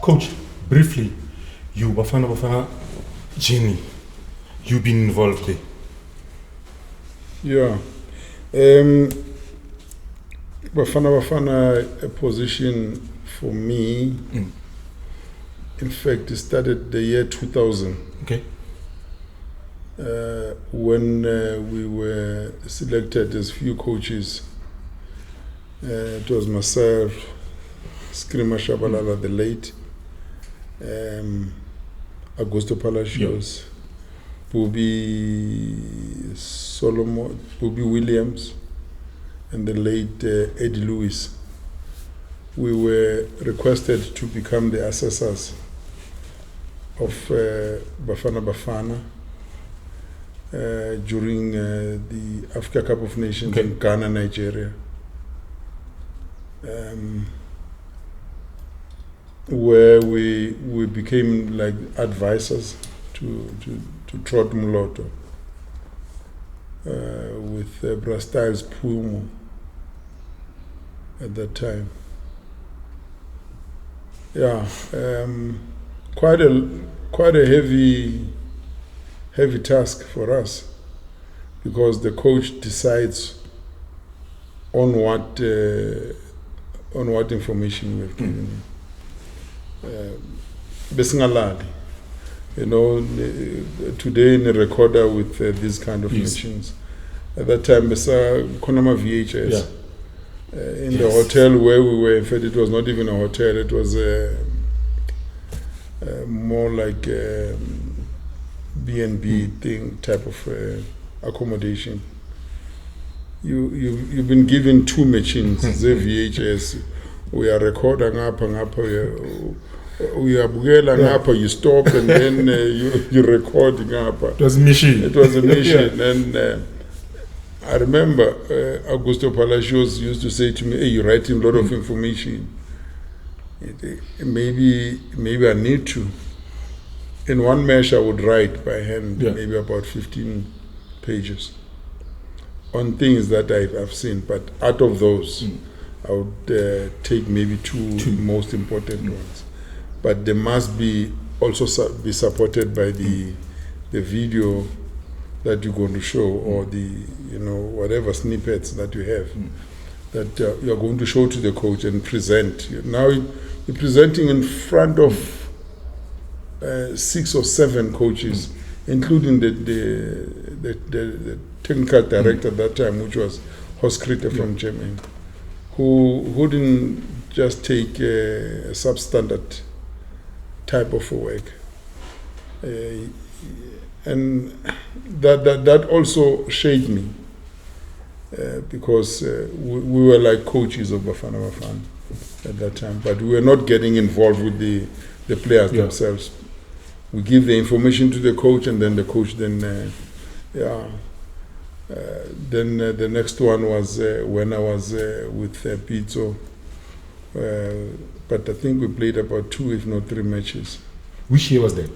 Coach, briefly, you Bafana Bafana journey, you've been involved there. Yeah. Bafana Bafana, a position for me, in fact, it started the year 2000. Okay. When we were selected as few coaches. It was myself, Skrima Shabalala the late, Augusto Palacios, Bobby Solomon, Bobby Williams, and the late Eddie Lewis. We were requested to become the assessors of Bafana Bafana during the Africa Cup of Nations in Ghana, Nigeria. Where we became like advisors to Trot Muloto with Brastiles Pumo at that time. Yeah, quite a heavy task for us, because the coach decides on what information we have given him. Besingalali, today in a recorder with these kind of machines. At that time, besa konama VHS. In the hotel where we were, in fact, it was not even a hotel. It was more like a B&B thing type of accommodation. You've been given two machines, the VHS. We are recording ngapha we are bugela ngapha, you stop and then you record ngapha. It was a machine. It was a machine. And I remember Augusto Palacios used to say to me, hey, you're writing a lot of information. Maybe I need to. In one mesh I would write by hand maybe about 15 pages on things that I've seen, but out of those I would take maybe two most important ones. But they must be also be supported by the video that you're going to show, or the whatever snippets that you have that you're going to show to the coach and present. Now you're presenting in front of 6 or 7 coaches, including the technical director at that time, which was Horst Kritte from Germany, who didn't just take a substandard type of work, and that also shaped me, because we were like coaches of Bafana Bafana at that time, but we were not getting involved with the players themselves. We give the information to the coach, and then the coach then the next one was when I was with Pizzo, but I think we played about 2 if not 3 matches. Which year was that?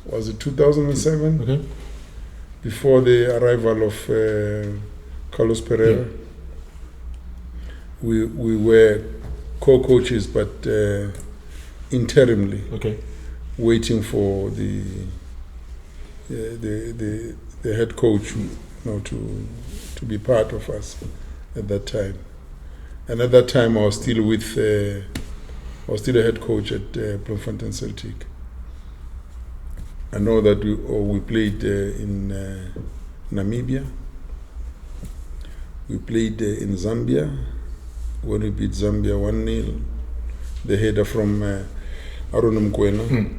Was it 2007? Okay. Before the arrival of Carlos Pereira. We were co-coaches, but interimly, waiting for the head coach, to be part of us at that time. And at that time, I was still with, I was still a head coach at Bloemfontein Celtic. I know that we played in Namibia, We played in Zambia when we beat Zambia 1-0. The header from Aaron Mkwena.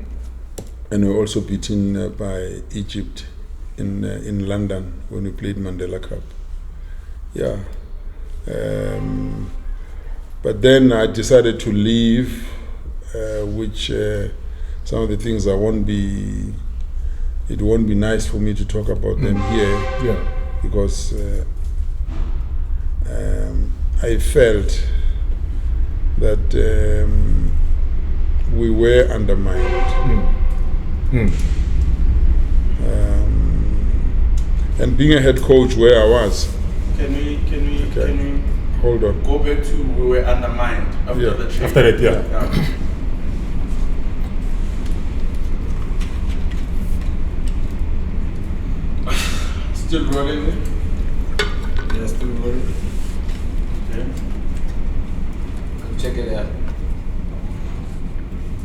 And we were also beaten by Egypt in London when we played Mandela Cup. Yeah. But then I decided to leave, which some of the things it won't be nice for me to talk about them here, because I felt that we were undermined. And being a head coach where I was, Can we hold on. go back to we were undermined after the training? After that, yeah. Still rolling? Yeah, still rolling. Okay. Come check it out.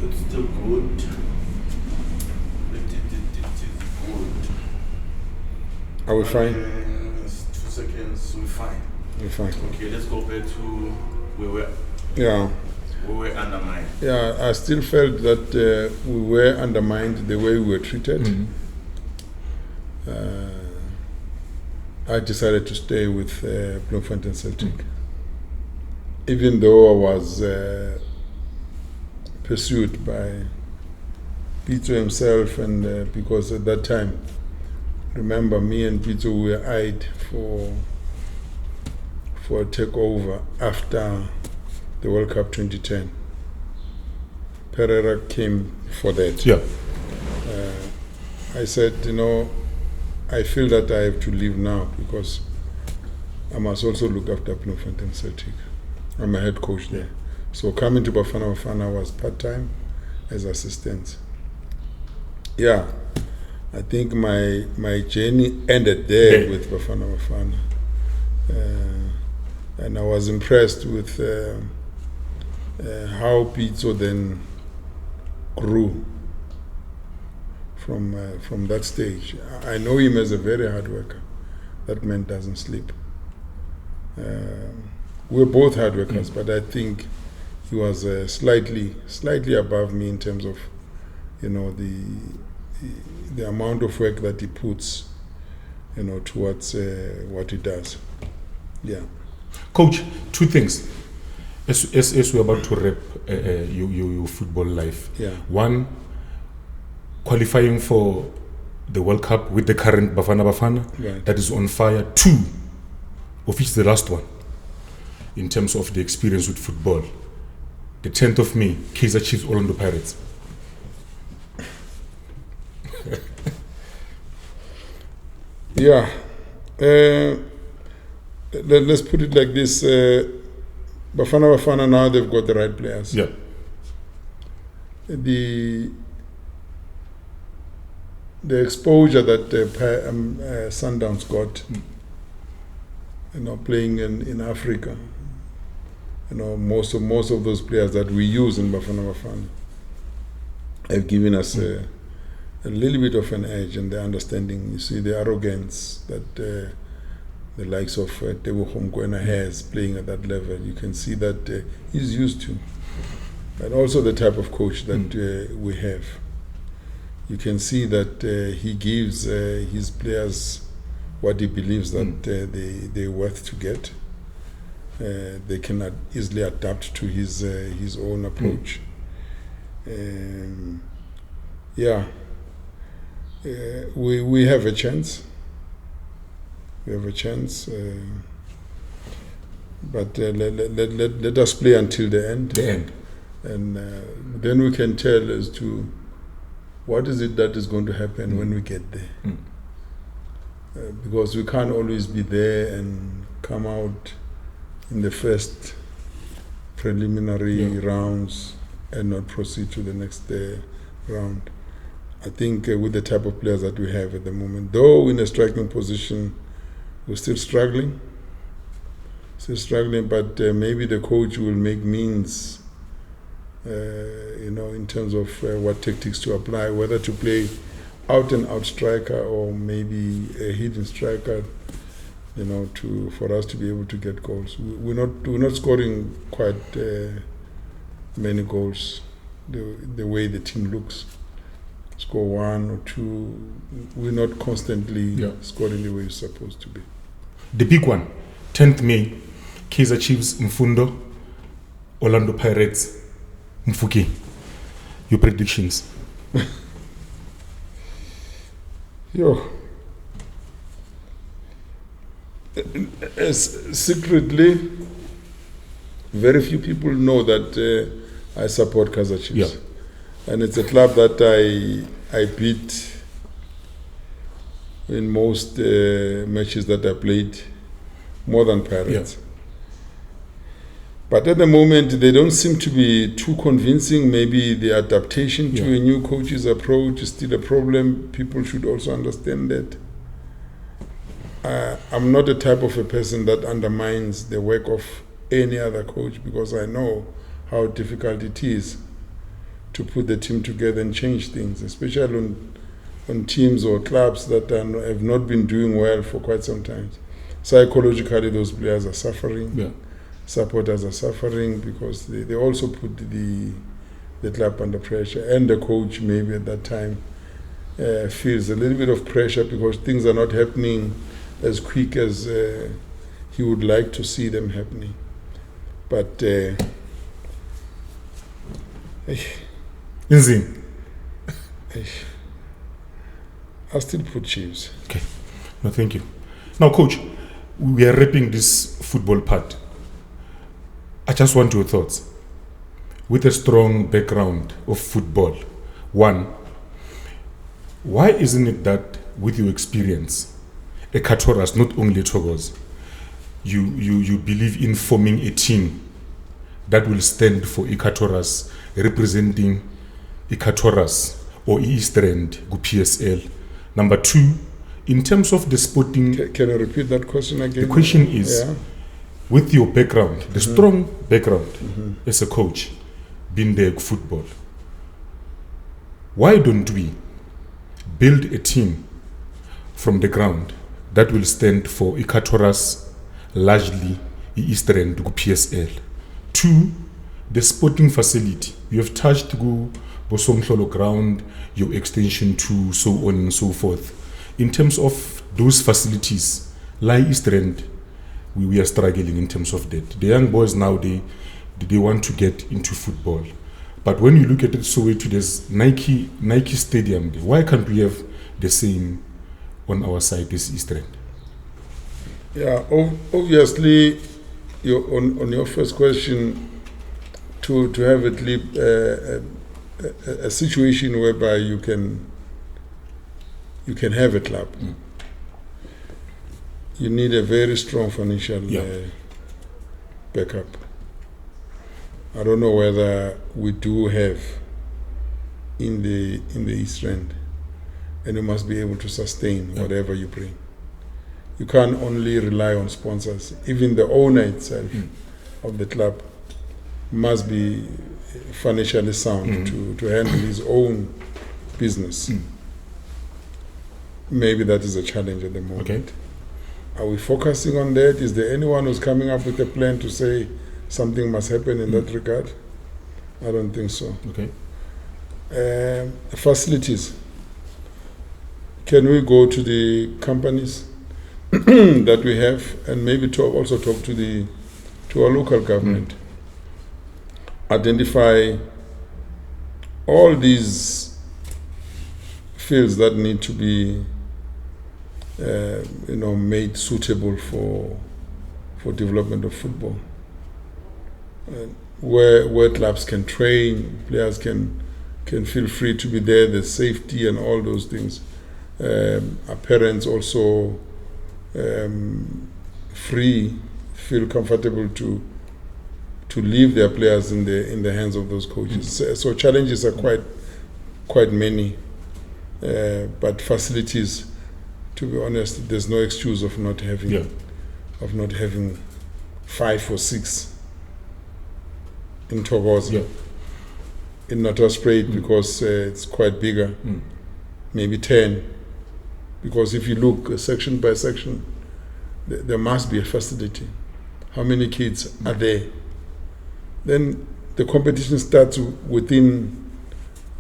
It's still good. It is good. Are we fine? 2 seconds, we're fine. We're fine. Okay, let's go back to we were undermined. Yeah, I still felt that we were undermined the way we were treated. I decided to stay with Bloemfontein Celtic. Even though I was pursued by Pito himself, and because at that time, remember, me and Pito were eyed for a takeover after the World Cup 2010. Pereira came for that. Yeah. I said, I feel that I have to leave now because I must also look after Bloemfontein Celtic. I'm a head coach there. So coming to Bafana Bafana was part-time as assistant. Yeah, I think my journey ended there with Bafana Bafana. And I was impressed with how Pizzo then grew from that stage. I know him as a very hard worker. That man doesn't sleep. We're both hard workers, but I think he was slightly above me in terms of, the amount of work that he puts, towards what he does. Yeah. Coach, 2 things. As we're about to wrap your football life. Yeah. 1, qualifying for the World Cup with the current Bafana Bafana, Right. that is on fire. 2, of which the last one, in terms of the experience with football. The 10th of May, Kaizer Chiefs, Orlando Pirates. Yeah. Let's put it like this. Bafana Bafana now, they've got the right players. Yeah. The exposure that Sundowns got, playing in Africa, most of those players that we use in Bafana Bafana have given us a little bit of an edge, and the understanding. You see the arrogance that the likes of Tebogo Mokoena has playing at that level. You can see that he's used to, and also the type of coach that we have. You can see that he gives his players what he believes that they're worth to get. They can easily adapt to his own approach. We have a chance. We have a chance, but let us play until the end. The end. And then we can tell as to what is it that is going to happen when we get there. Because we can't always be there and come out in the first preliminary rounds and not proceed to the next round. I think with the type of players that we have at the moment, though in a striking position, we're still struggling, but maybe the coach will make means, in terms of what tactics to apply, whether to play out and out striker or maybe a hidden striker for us to be able to get goals. We're not scoring quite many goals the way the team looks. Score 1 or 2. We're not constantly scoring the way it's supposed to be. The big one, 10th May, Kaizer Chiefs, Mfundo, Orlando Pirates, Mfuki. Your predictions? Secretly, very few people know that I support Kaizer Chiefs. Yeah. And it's a club that I beat in most matches that I played, more than Pirates. Yeah. But at the moment, they don't seem to be too convincing. Maybe the adaptation to a new coach's approach is still a problem. People should also understand that. I'm not the type of a person that undermines the work of any other coach, because I know how difficult it is to put the team together and change things, especially on teams or clubs that have not been doing well for quite some time. Psychologically, those players are suffering. Yeah. Supporters are suffering because they also put the club under pressure, and the coach maybe at that time feels a little bit of pressure because things are not happening as quick as he would like to see them happening. But I still put Chiefs. Okay. No, thank you. Now, Coach, we are wrapping this football part. I just want your thoughts. With a strong background of football, one, why isn't it that with your experience, Ekatoras, not only Togos, you believe in forming a team that will stand for Ekatoras, representing Ekatoras or East Rand, PSL? Number two, in terms of the sporting... Can I repeat that question again? The question is, with your background, the strong background as a coach, being there football, why don't we build a team from the ground that will stand for Ekatoras, largely East Rand, PSL? Two, the sporting facility. You have touched Bosomhlolo ground, your extension to so on and so forth. In terms of those facilities, like East Rand, we are struggling in terms of that. The young boys now, they want to get into football. But when you look at it, Soweto, there's Nike Stadium there. Why can't we have the same on our side as East Rand? Yeah, obviously, on your first question, to have a situation whereby you can have a club. You need a very strong financial backup. I don't know whether we do have in the East Rand, and you must be able to sustain whatever you bring. You can't only rely on sponsors. Even the owner itself of the club must be financially sound to handle his own business. Maybe that is a challenge at the moment. Okay. Are we focusing on that? Is there anyone who's coming up with a plan to say something must happen in that regard? I don't think so. Okay. Facilities. Can we go to the companies that we have and maybe also talk to our local government? Identify all these fields that need to be made suitable for development of football, where clubs can train, players can feel free to be there, the safety and all those things. Our parents also feel comfortable to leave their players in the hands of those coaches. So challenges are quite many, but facilities, to be honest, there's no excuse of not having 5 or 6 in Thokoza. In Natalspruit, because it's quite bigger, maybe 10, because if you look section by section, there must be a facility. How many kids are there? Then the competition starts within.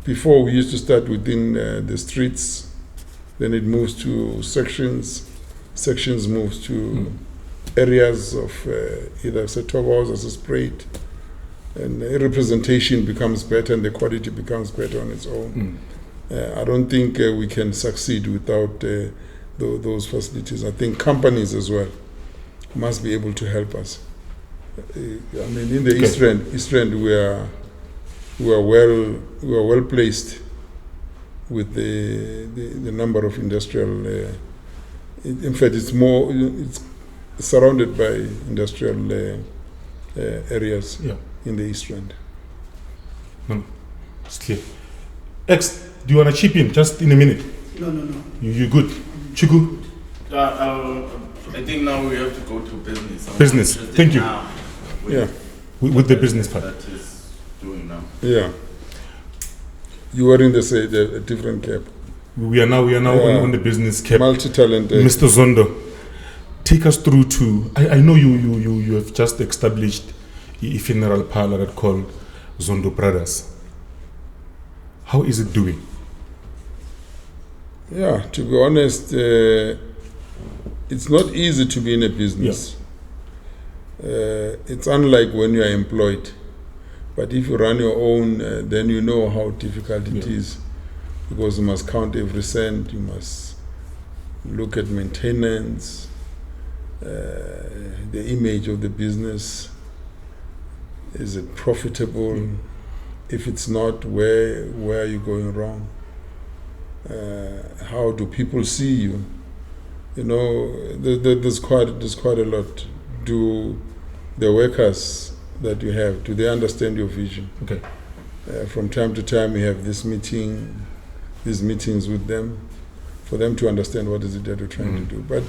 Before we used to start within the streets, then it moves to sections. Sections moves to areas of either Setobos or Sprayed, and representation becomes better and the quality becomes better on its own. I don't think we can succeed without those facilities. I think companies as well must be able to help us. I mean, in the East Rand, we are well placed with the number of industrial. In fact, it's surrounded by industrial areas in the East Rand. No, it's clear. X, do you want to chip in just in a minute? No. You good? Chuku? I think now we have to go to business. Business. Thank you. With the business part. That is doing now. Yeah. You were in the different cap. We are now on the business cap. Multi-talented. Mr. Zondo, take us through to. I know you have just established a funeral parlor called Zondo Brothers. How is it doing? Yeah, to be honest, it's not easy to be in a business. It's unlike when you are employed. But if you run your own, then you know how difficult it is, because you must count every cent, you must look at maintenance, the image of the business. Is it profitable? If it's not, where are you going wrong? How do people see you? You know, there's quite a lot. Do the workers that you have, do they understand your vision? Okay. From time to time, we have these meetings with them, for them to understand what is it that we're trying to do. But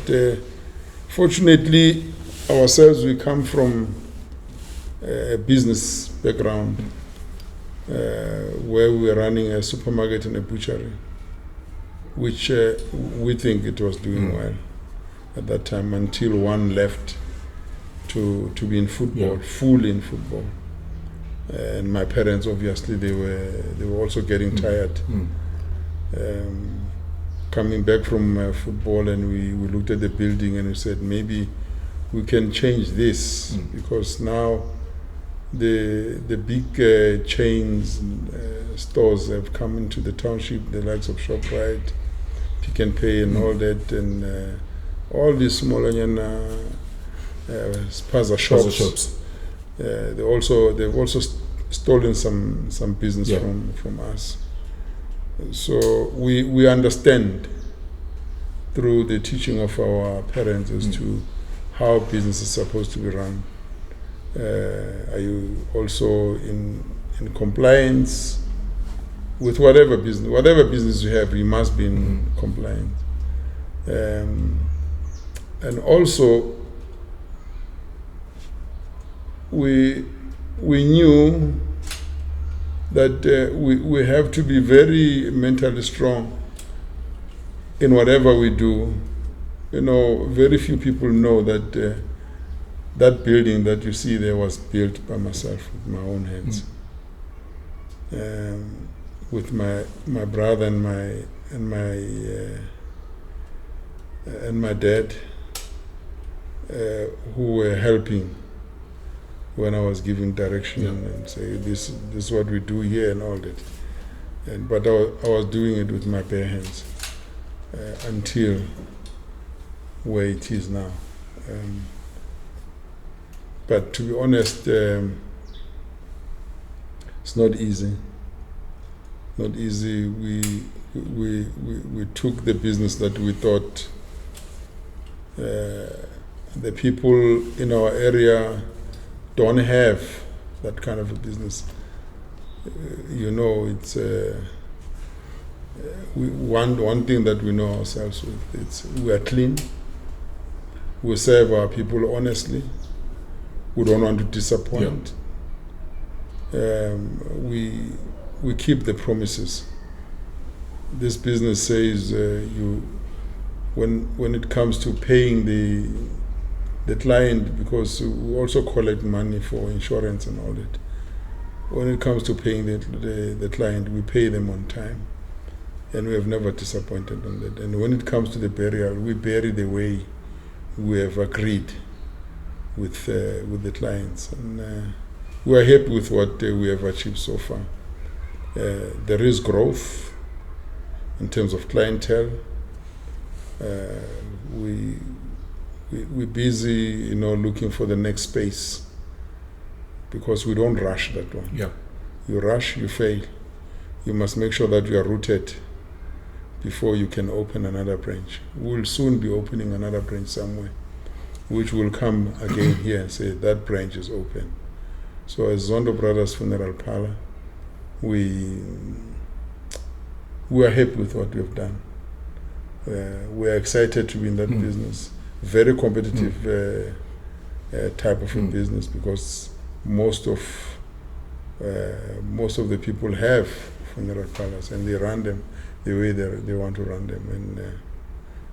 fortunately, ourselves, we come from a business background where we were running a supermarket and a butchery, which we think it was doing well at that time, until one left to be in football, fully in football. And my parents, obviously, they were also getting tired. Coming back from football, and we looked at the building and we said, maybe we can change this, because now the big chains, stores have come into the township, the likes of ShopRite, Pick and Pay and all that, and all these smaller spaza shops. They've also stolen some business from us. So we understand through the teaching of our parents as to how business is supposed to be run. Are you also in compliance with whatever business you have? You must be in compliance. And also, we knew that we have to be very mentally strong in whatever we do. You know, very few people know that that building that you see there was built by myself with my own hands, with my brother and my dad, who were helping when I was giving direction and say this is what we do here and all that. But I was doing it with my bare hands until where it is now. But to be honest, it's not easy. Not easy. We took the business that we thought the people in our area don't have that kind of a business. You know, it's one thing that we know ourselves with. We are clean. We serve our people honestly. We don't want to disappoint. We keep the promises. This business says when it comes to paying the client, because we also collect money for insurance and all that. When it comes to paying the client, we pay them on time, and we have never disappointed on that. And when it comes to the burial, we bury the way we have agreed with the clients, and we are happy with what we have achieved so far. There is growth in terms of clientele. We're busy, looking for the next space, because we don't rush that one. Yeah. You rush, you fail. You must make sure that you are rooted before you can open another branch. We'll soon be opening another branch somewhere, which will come again here and say that branch is open. So as Zondo Brothers Funeral Parlor, we are happy with what we have done. We are excited to be in that business. Very competitive type of a business, because most of the people have funeral parlors, and they run them the way they want to run them, and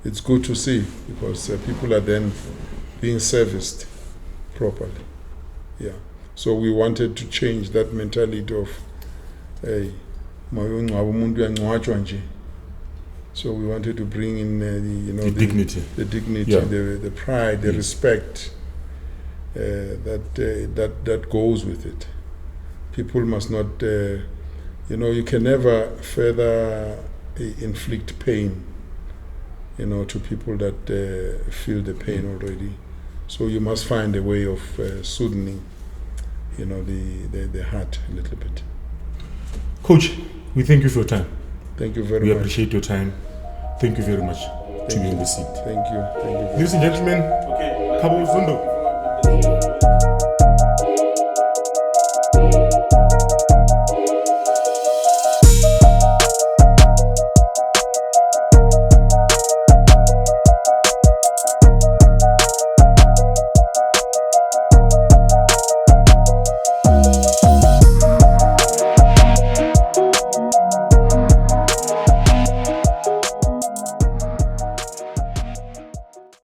it's good to see, because people are then being serviced properly. Yeah. So we wanted to change that mentality of, hey, so we wanted to bring in the dignity, yeah. the pride, the respect that goes with it. People must not, you can never further inflict pain, to people that feel the pain already. So you must find a way of soothing, the heart a little bit. Coach, we thank you for your time. Thank you very much. We much. appreciate your time. Thank you very much to be in the seat. Thank you. Ladies and gentlemen, Khabo Zondo.